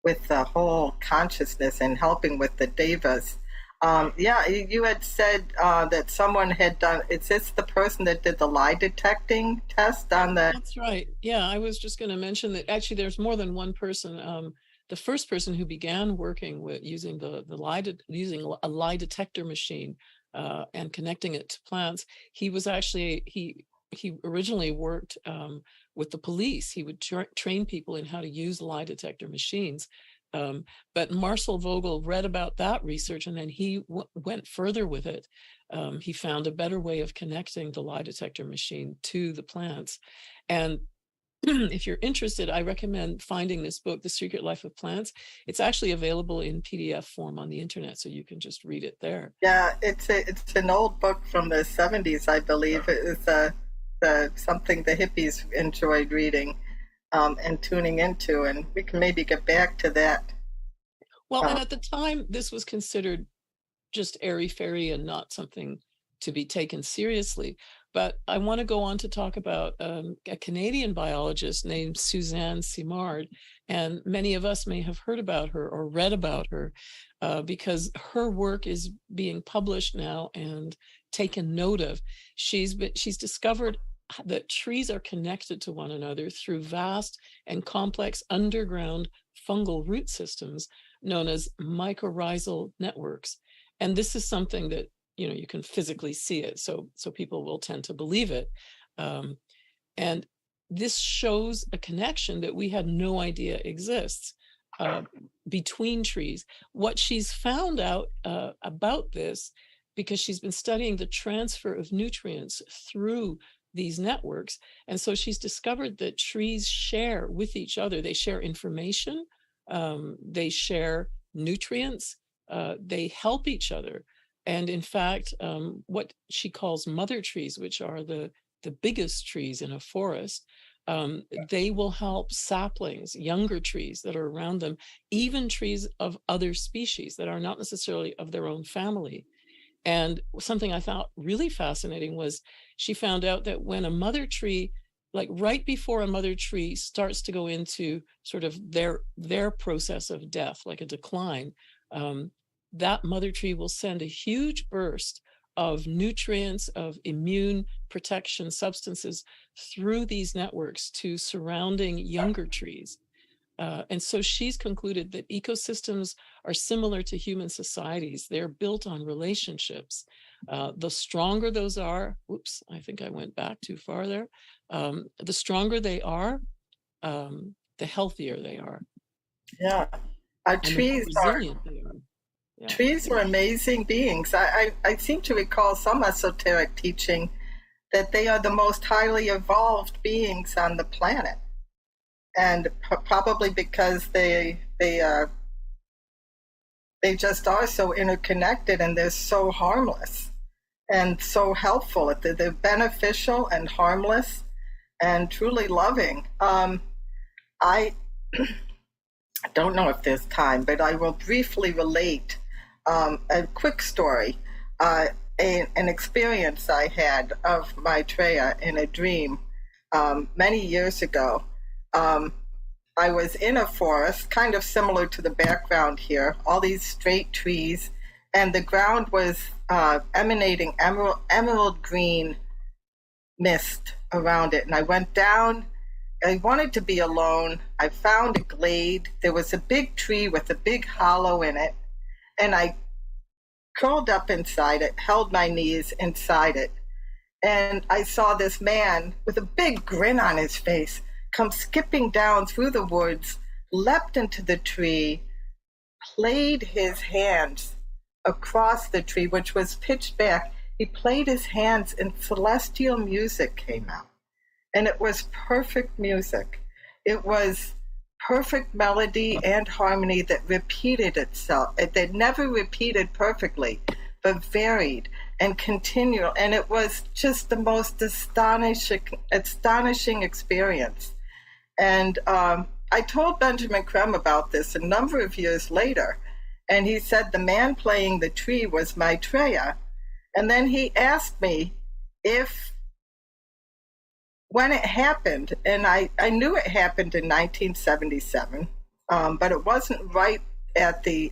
with the whole consciousness and helping with the devas. Yeah, you had said that someone had done. Is this the person that did the lie detecting test on the? That's right. Yeah, I was just going to mention that actually there's more than one person. The first person who began working with using using a lie detector machine and connecting it to plants, he was actually he originally worked with the police. He would train people in how to use lie detector machines. But Marcel Vogel read about that research, and then he went further with it. He found a better way of connecting the lie detector machine to the plants. And if you're interested, I recommend finding this book, The Secret Life of Plants. It's actually available in PDF form on the internet, so you can just read it there. Yeah, it's an old book from the 70s, I believe. It was something the hippies enjoyed reading and tuning into, and we can maybe get back to that. Well, and at the time, this was considered just airy-fairy and not something to be taken seriously. But I want to go on to talk about a Canadian biologist named Suzanne Simard, and many of us may have heard about her or read about her because her work is being published now and taken note of. She's discovered that trees are connected to one another through vast and complex underground fungal root systems known as mycorrhizal networks. And this is something that you can physically see it, so people will tend to believe it. And this shows a connection that we had no idea exists between trees. What she's found out about this, because she's been studying the transfer of nutrients through these networks, and so she's discovered that trees share with each other. They share information, they share nutrients, they help each other. And in fact, what she calls mother trees, which are the the biggest trees in a forest, they will help saplings, younger trees that are around them, even trees of other species that are not necessarily of their own family. And something I thought really fascinating was she found out that when a mother tree, like right before a mother tree starts to go into sort of their process of death, like a decline, that mother tree will send a huge burst of nutrients, of immune protection substances through these networks to surrounding younger trees. And so she's concluded that ecosystems are similar to human societies. They're built on relationships. The stronger those are, oops, I think I went back too far there. The stronger they are, the healthier they are. Yeah. And the more resilient they are. Yeah. Trees are amazing beings. I seem to recall some esoteric teaching that they are the most highly evolved beings on the planet. And probably because they just are so interconnected, and they're so harmless and so helpful. They're beneficial and harmless and truly loving. I don't know if there's time, but I will briefly relate a quick story, an experience I had of Maitreya in a dream many years ago. I was in a forest, kind of similar to the background here, all these straight trees, and the ground was emanating emerald green mist around it. And I went down. I wanted to be alone. I found a glade. There was a big tree with a big hollow in it, and I curled up inside it, held my knees inside it, and I saw this man with a big grin on his face come skipping down through the woods, leapt into the tree, played his hands across the tree, which was pitched back. He played his hands, and celestial music came out. And it was perfect music. It was perfect melody and harmony that repeated itself. That never repeated perfectly, but varied and continual. And it was just the most astonishing experience. And I told Benjamin Creme about this a number of years later, and he said the man playing the tree was Maitreya. And then he asked me when it happened, and I knew it happened in 1977, but it wasn't right at this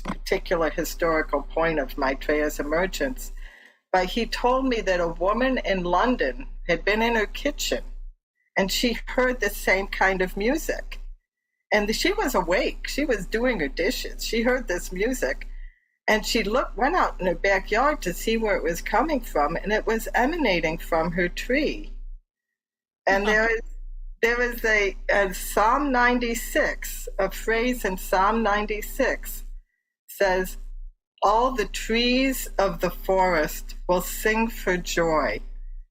particular historical point of Maitreya's emergence. But he told me that a woman in London had been in her kitchen, and she heard the same kind of music. And she was awake. She was doing her dishes. She heard this music, and she went out in her backyard to see where it was coming from, and it was emanating from her tree. And there is a Psalm 96, a phrase in Psalm 96 says, "All the trees of the forest will sing for joy,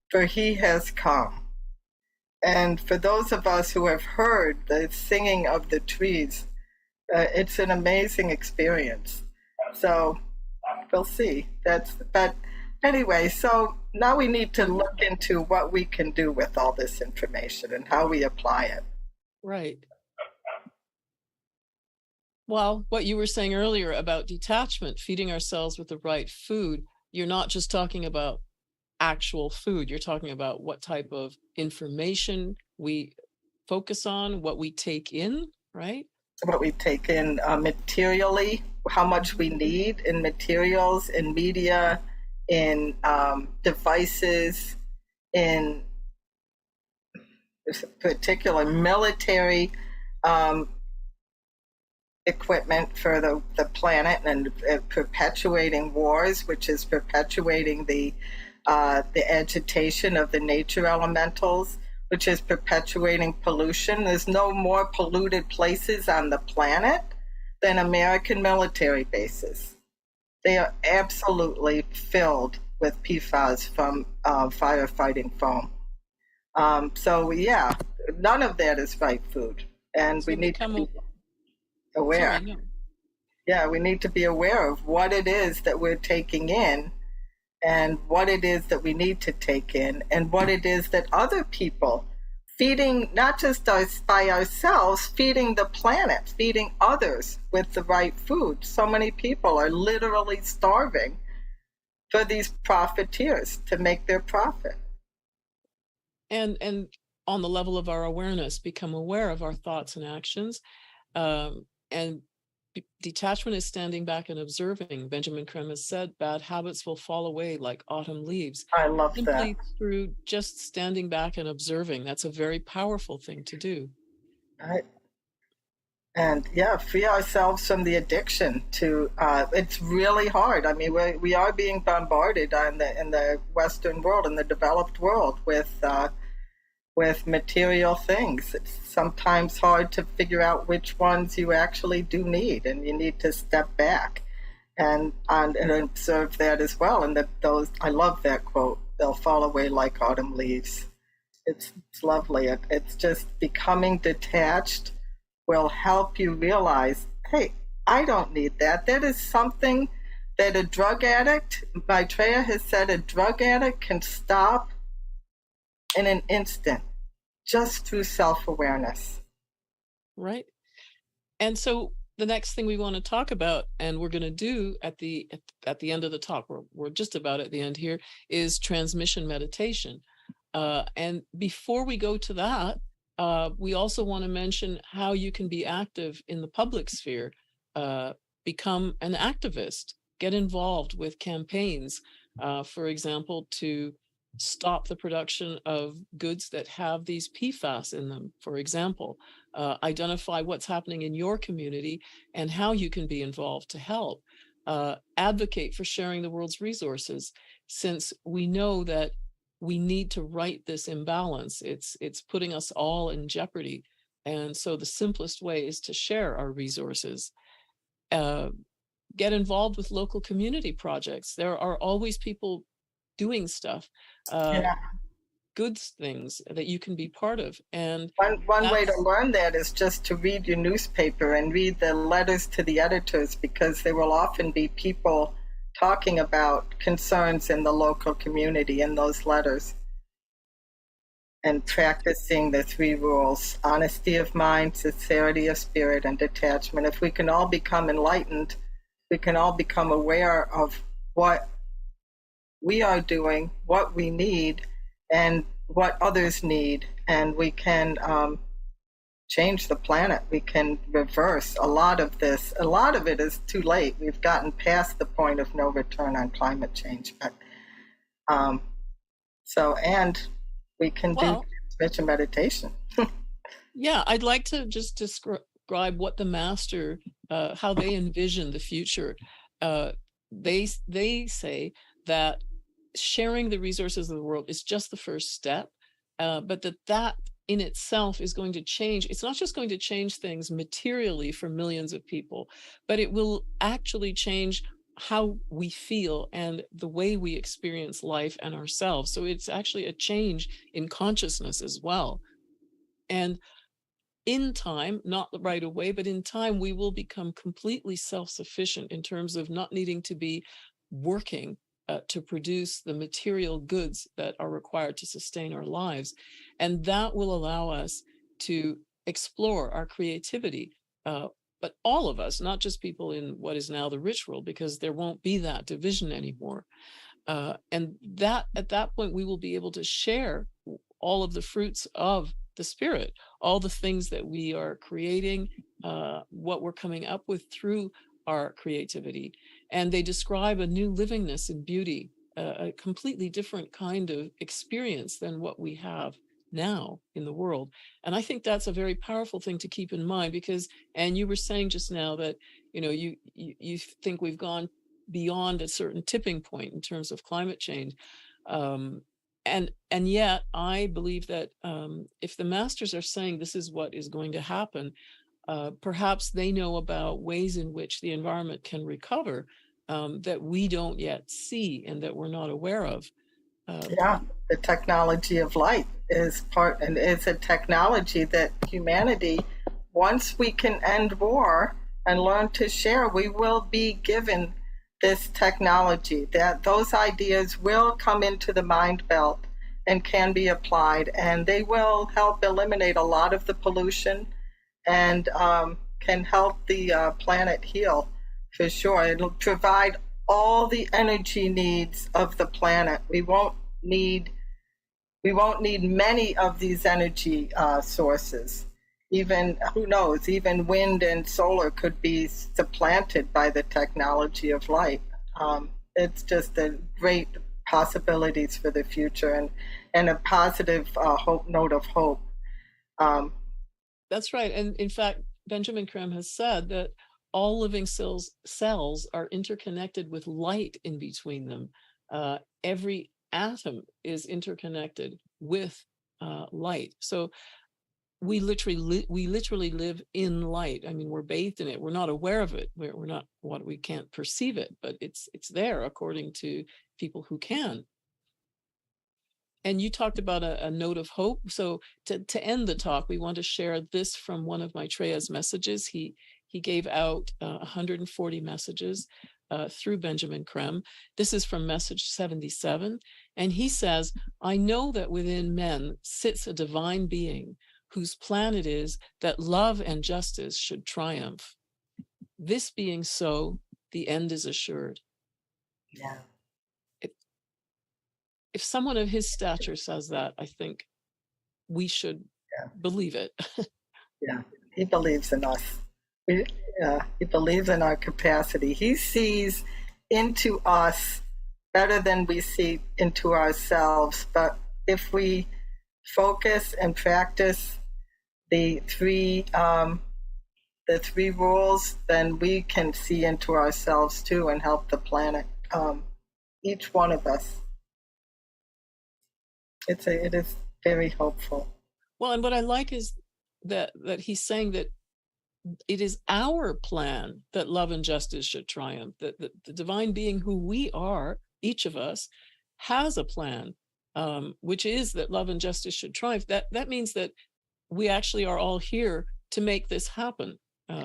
for he has come." And for those of us who have heard the singing of the trees, it's an amazing experience. So we'll see. But anyway, so now we need to look into what we can do with all this information and how we apply it. Right. Well, what you were saying earlier about detachment, feeding ourselves with the right food, you're not just talking about actual food. You're talking about what type of information we focus on, what we take in, right? What we take in materially, how much we need in materials, in media, in devices, in particular military equipment for the planet, and perpetuating wars, which is perpetuating the agitation of the nature elementals, which is perpetuating pollution. There's no more polluted places on the planet than American military bases. They are absolutely filled with PFAS from firefighting foam. So yeah, none of that is right food, and so we need to be aware. Sorry, no. Yeah, we need to be aware of what it is that we're taking in, and what it is that we need to take in, and what it is that other people feeding, not just us by ourselves, feeding the planet, feeding others with the right food. So many people are literally starving for these profiteers to make their profit. And on the level of our awareness, become aware of our thoughts and actions. And detachment is standing back and observing. Benjamin Creme has said, bad habits will fall away like autumn leaves. I love Simply that. through just standing back and observing. That's a very powerful thing to do. Right. And yeah, free ourselves from the addiction to, it's really hard. I mean, we are being bombarded in the Western world, in the developed world, with material things. It's sometimes hard to figure out which ones you actually do need, and you need to step back and observe that as well. And those, I love that quote, they'll fall away like autumn leaves. It's lovely. It's just becoming detached will help you realize, hey, I don't need that. That is something that a drug addict, Maitreya has said, a drug addict can stop in an instant just through self-awareness. Right. And so the next thing we want to talk about, and we're going to do at the end of the talk, we're just about at the end here, is transmission meditation. And before we go to that, we also want to mention how you can be active in the public sphere, become an activist, get involved with campaigns, for example, to stop the production of goods that have these PFAS in them, for example. Identify what's happening in your community and how you can be involved to help. Advocate for sharing the world's resources, since we know that we need to right this imbalance. It's putting us all in jeopardy. And so the simplest way is to share our resources. Get involved with local community projects. There are always people doing stuff, good things that you can be part of. And one way to learn that is just to read your newspaper and read the letters to the editors, because there will often be people talking about concerns in the local community in those letters, and practicing the 3 rules: honesty of mind, sincerity of spirit, and detachment. If we can all become enlightened, we can all become aware of what we are doing, what we need, and what others need, and we can change the planet. We can reverse a lot of this. A lot of it is too late. We've gotten past the point of no return on climate change. But and we can do transmission meditation. Yeah, I'd like to just describe what the master, how they envision the future. They say that sharing the resources of the world is just the first step, but that in itself is going to change. It's not just going to change things materially for millions of people, but it will actually change how we feel and the way we experience life and ourselves. So it's actually a change in consciousness as well. And in time, not right away, but in time, we will become completely self-sufficient in terms of not needing to be working to produce the material goods that are required to sustain our lives. And that will allow us to explore our creativity. But all of us, not just people in what is now the rich world, because there won't be that division anymore. And that at that point, we will be able to share all of the fruits of the spirit, all the things that we are creating, what we're coming up with through our creativity. And they describe a new livingness and beauty, a completely different kind of experience than what we have now in the world. And I think that's a very powerful thing to keep in mind, because, and you were saying just now that, you think we've gone beyond a certain tipping point in terms of climate change. And yet I believe that if the masters are saying this is what is going to happen, perhaps they know about ways in which the environment can recover that we don't yet see and that we're not aware of. The technology of light is part, and it's a technology that humanity, once we can end war and learn to share, we will be given this technology, that those ideas will come into the mind belt and can be applied, and they will help eliminate a lot of the pollution and can help the planet heal for sure. It'll provide all the energy needs of the planet. We won't need many of these energy sources. Even, who knows, even wind and solar could be supplanted by the technology of light. It's just a great possibilities for the future, and a positive note of hope. That's right. And in fact, Benjamin Creme has said that all living cells are interconnected with light in between them. Every atom is interconnected with light. So we literally live in light. I mean, we're bathed in it. We're not aware of it. We're not we can't perceive it, but it's there according to people who can. And you talked about a note of hope. So to end the talk, we want to share this from one of Maitreya's messages. He gave out 140 messages through Benjamin Creme. This is from message 77. And he says, I know that within men sits a divine being whose plan it is that love and justice should triumph. This being so, the end is assured. Yeah. If someone of his stature says that, I think we should believe it. Yeah, he believes in us. He believes in our capacity. He sees into us better than we see into ourselves. But if we focus and practice the three rules, then we can see into ourselves too and help the planet. Each one of us. It is very hopeful. Well, and what I like is that he's saying that it is our plan that love and justice should triumph, that the divine being who we are, each of us, has a plan, which is that love and justice should triumph. That means that we actually are all here to make this happen.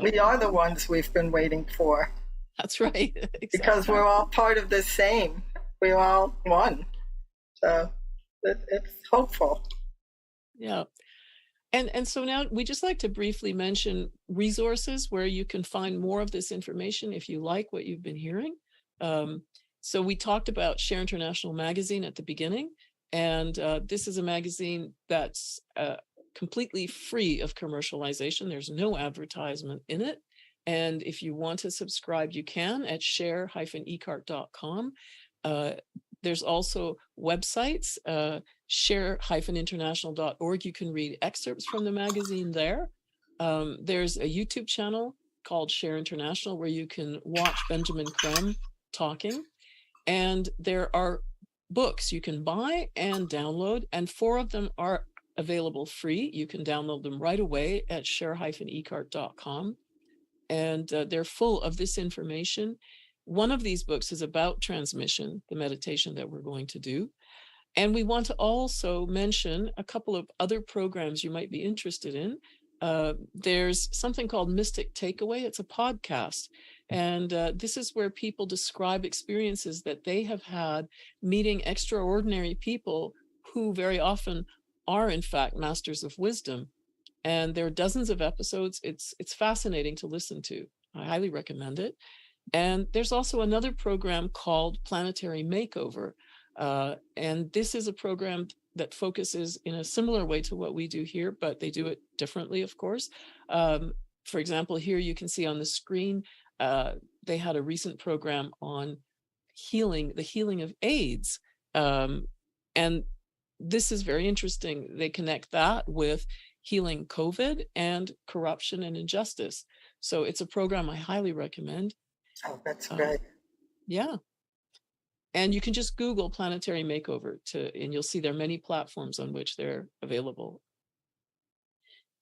We are the ones we've been waiting for. That's right. Exactly. Because we're all part of the same. We're all one. So it's hopeful. Yeah. And so now we just like to briefly mention resources where you can find more of this information if you like what you've been hearing. So we talked about Share International Magazine at the beginning, and this is a magazine that's completely free of commercialization. There's no advertisement in it. And if you want to subscribe, you can at share-ecart.com. There's also websites, share-international.org. You can read excerpts from the magazine there. There's a YouTube channel called Share International where you can watch Benjamin Creme talking. And there are books you can buy and download, and 4 of them are available free. You can download them right away at share-ecart.com. And they're full of this information. One of these books is about transmission, the meditation that we're going to do. And we want to also mention a couple of other programs you might be interested in. There's something called Mystic Takeaway. It's a podcast. And this is where people describe experiences that they have had meeting extraordinary people who very often are, in fact, masters of wisdom. And there are dozens of episodes. It's fascinating to listen to. I highly recommend it. And there's also another program called Planetary Makeover. And this is a program that focuses in a similar way to what we do here, but they do it differently, of course. For example, here you can see on the screen, they had a recent program on the healing of AIDS. And this is very interesting. They connect that with healing COVID and corruption and injustice. So it's a program I highly recommend. Oh, that's great. Yeah. And you can just Google Planetary Makeover and you'll see there are many platforms on which they're available.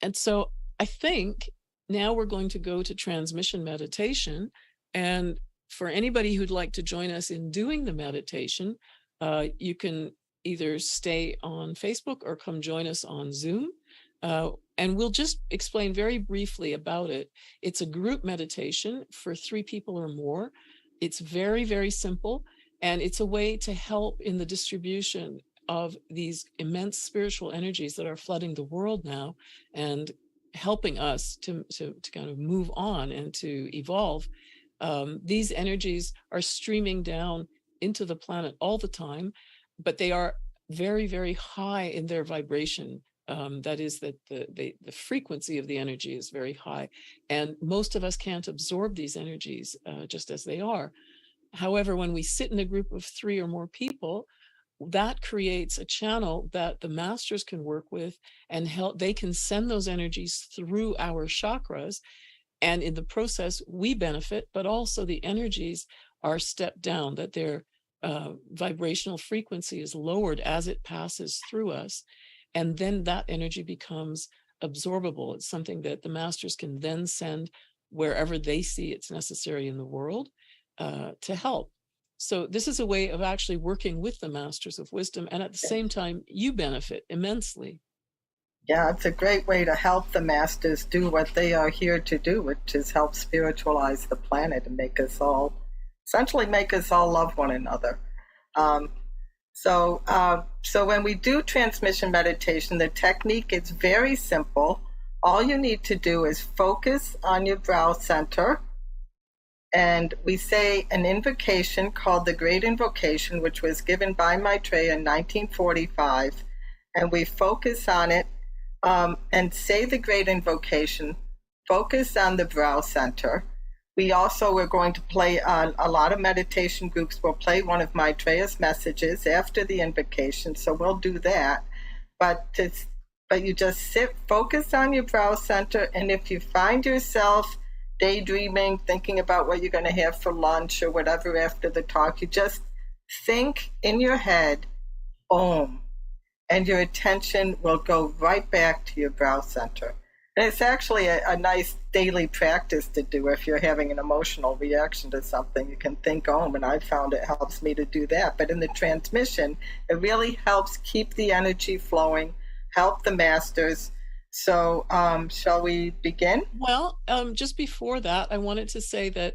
And so I think now we're going to go to transmission meditation. And for anybody who'd like to join us in doing the meditation, you can either stay on Facebook or come join us on Zoom. And we'll just explain very briefly about it. It's a group meditation for 3 people or more. It's very, very simple, and it's a way to help in the distribution of these immense spiritual energies that are flooding the world now and helping us to kind of move on and to evolve. These energies are streaming down into the planet all the time, but they are very, very high in their vibration. That is, that the frequency of the energy is very high, and most of us can't absorb these energies just as they are. However, when we sit in a group of 3 or more people, that creates a channel that the masters can work with and help. They can send those energies through our chakras, and in the process we benefit, but also the energies are stepped down, that their vibrational frequency is lowered as it passes through us, and then that energy becomes absorbable. It's something that the masters can then send wherever they see it's necessary in the world to help. So this is a way of actually working with the masters of wisdom, and at the same time you benefit immensely. Yeah, it's a great way to help the masters do what they are here to do, which is help spiritualize the planet and make us all, essentially make us all love one another. Um, so when we do transmission meditation, the technique is very simple. All you need to do is focus on your brow center, and we say an invocation called the Great Invocation, which was given by Maitreya in 1945, and we focus on it and say the Great Invocation, focus on the brow center. We also are going to play on a lot of meditation groups. We'll play one of Maitreya's messages after the invocation, so we'll do that. But you just sit, focus on your brow center, and if you find yourself daydreaming, thinking about what you're going to have for lunch or whatever after the talk, you just think in your head, Om, and your attention will go right back to your brow center. And it's actually a nice daily practice to do if you're having an emotional reaction to something. You can think Om, and I found it helps me to do that. But in the transmission, it really helps keep the energy flowing, help the masters. So shall we begin? Well, just before that, I wanted to say that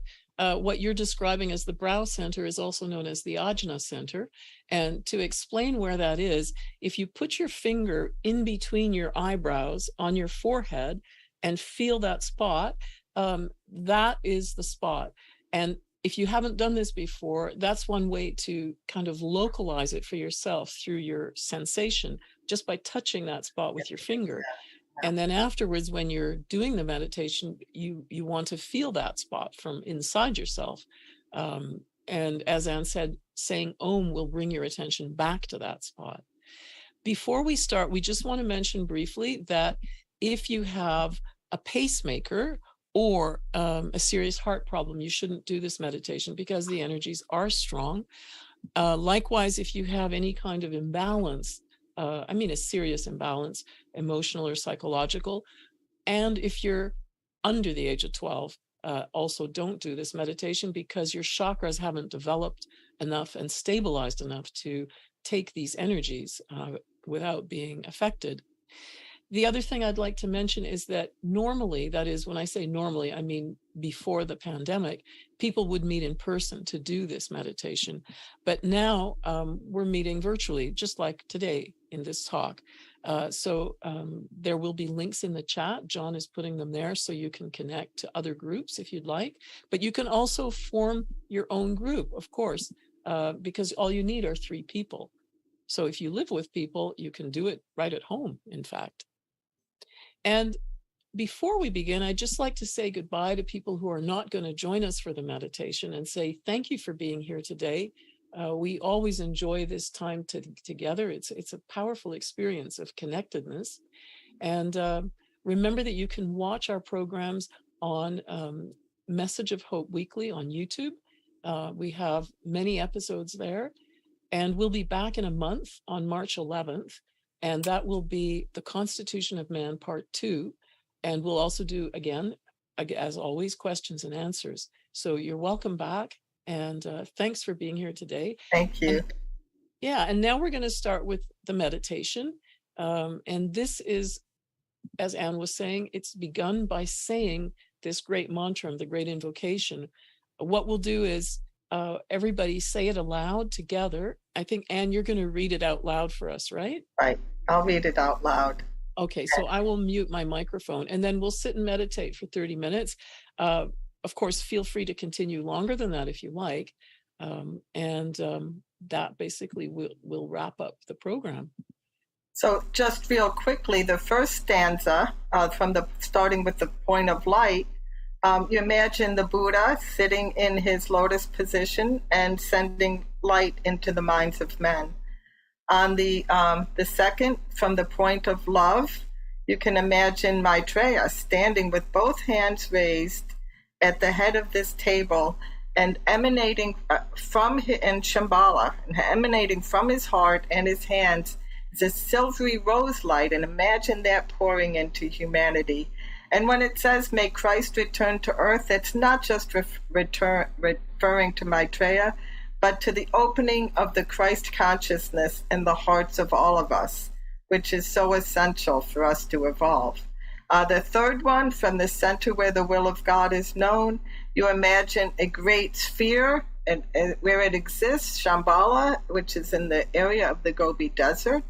what you're describing as the brow center is also known as the ajna center. And to explain where that is, if you put your finger in between your eyebrows on your forehead and feel that spot, that is the spot. And if you haven't done this before, that's one way to kind of localize it for yourself through your sensation, just by touching that spot with your finger. And then afterwards, when you're doing the meditation, you want to feel that spot from inside yourself. And as Anne said, saying Om will bring your attention back to that spot. Before we start, we just want to mention briefly that if you have a pacemaker or a serious heart problem, you shouldn't do this meditation because the energies are strong. Likewise, if you have any kind of imbalance, a serious imbalance, emotional or psychological, and if you're under the age of 12, also don't do this meditation because your chakras haven't developed enough and stabilized enough to take these energies without being affected. The other thing I'd like to mention is that normally, that is, when I say normally, I mean before the pandemic, people would meet in person to do this meditation. But now we're meeting virtually, just like today in this talk. So there will be links in the chat. John is putting them there so you can connect to other groups if you'd like. But you can also form your own group, of course, because all you need are 3 people. So if you live with people, you can do it right at home, in fact. And before we begin, I'd just like to say goodbye to people who are not going to join us for the meditation and say thank you for being here today. We always enjoy this time together. It's a powerful experience of connectedness. And remember that you can watch our programs on Message of Hope Weekly on YouTube. We have many episodes there. And we'll be back in a month on March 11th. And that will be the Constitution of Man, Part 2. And we'll also do, again, as always, questions and answers. So you're welcome back. And thanks for being here today. Thank you. And now we're going to start with the meditation. And this is, as Anne was saying, it's begun by saying this great mantra, the Great Invocation. What we'll do is everybody say it aloud together. I think, Anne, you're going to read it out loud for us, right? Right. I'll read it out loud. Okay, so I will mute my microphone and then we'll sit and meditate for 30 minutes. Of course, feel free to continue longer than that if you like. That basically will wrap up the program. So just real quickly, the first stanza starting with the point of light, you imagine the Buddha sitting in his lotus position and sending light into the minds of men. On the second, from the point of love, you can imagine Maitreya standing with both hands raised at the head of this table and emanating from Shambhala, emanating from his heart and his hands is a silvery rose light, and imagine that pouring into humanity. And when it says, may Christ return to earth, it's not just referring to Maitreya, but to the opening of the Christ consciousness in the hearts of all of us, which is so essential for us to evolve. The third one, from the center where the will of God is known, you imagine a great sphere and where it exists, Shambhala, which is in the area of the Gobi Desert,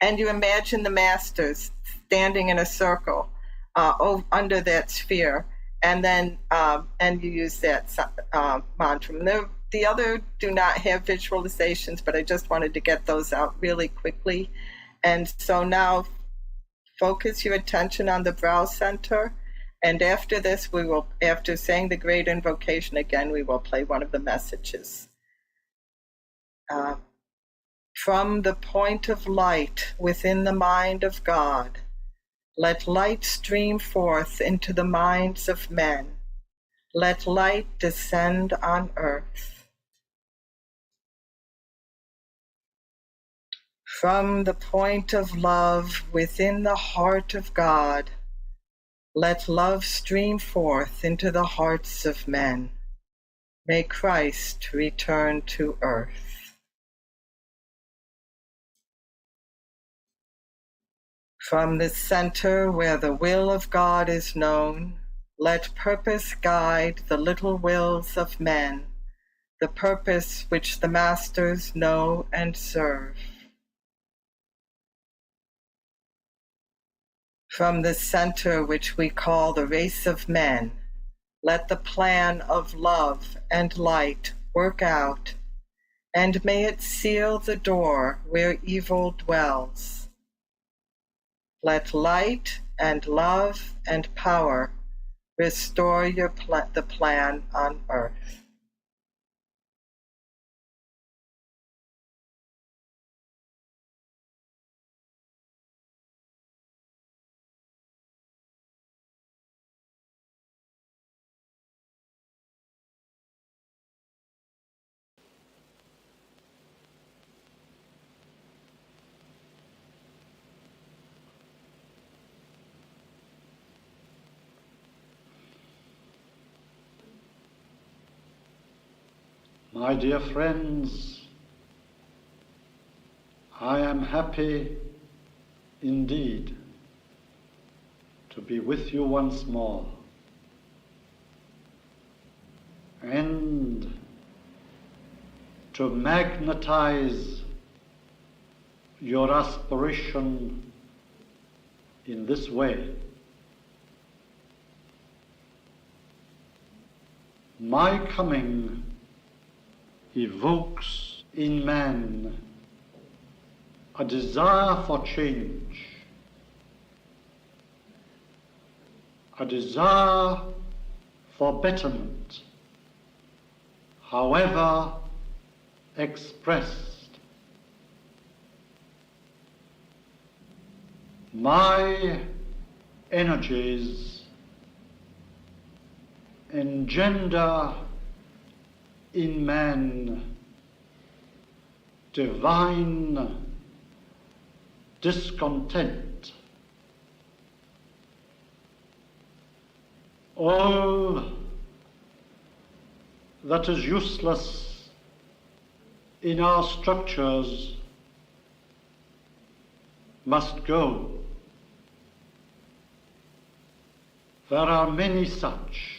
and you imagine the masters standing in a circle under that sphere, and then and you use that mantra. The other do not have visualizations, but I just wanted to get those out really quickly. And so now focus your attention on the brow center. And after this, after saying the great invocation again, we will play one of the messages. From the point of light within the mind of God, let light stream forth into the minds of men. Let light descend on earth. From the point of love within the heart of God, let love stream forth into the hearts of men. May Christ return to earth. From the center where the will of God is known, let purpose guide the little wills of men, the purpose which the masters know and serve. From the center which we call the race of men, let the plan of love and light work out, and may it seal the door where evil dwells. Let light and love and power restore the plan on earth. My dear friends, I am happy indeed to be with you once more and to magnetize your aspiration in this way. My coming evokes in man a desire for change, a desire for betterment, however expressed. My energies engender in man divine discontent. All that is useless in our structures must go. There are many such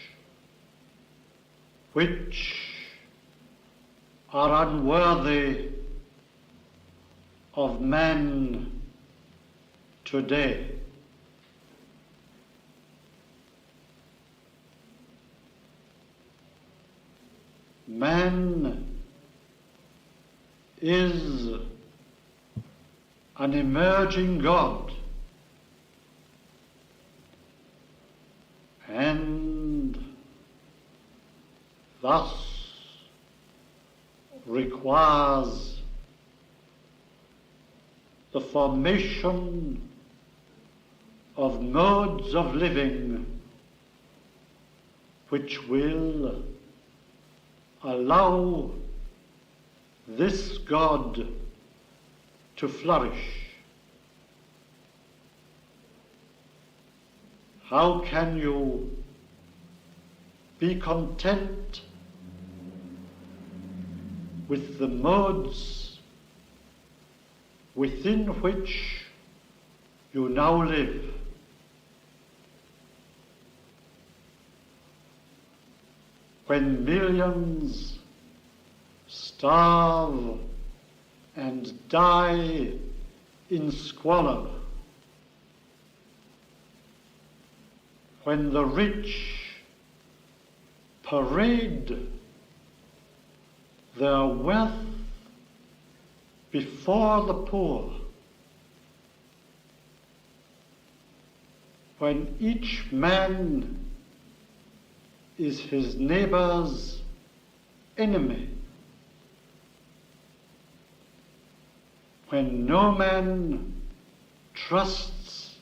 which are unworthy of man today. Man is an emerging God, and thus requires the formation of modes of living which will allow this God to flourish. How can you be content with the modes within which you now live? When millions starve and die in squalor, when the rich parade their wealth before the poor, when each man is his neighbor's enemy, when no man trusts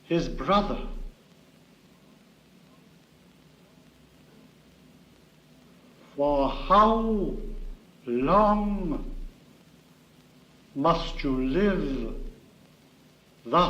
his brother, for how long must you live thus?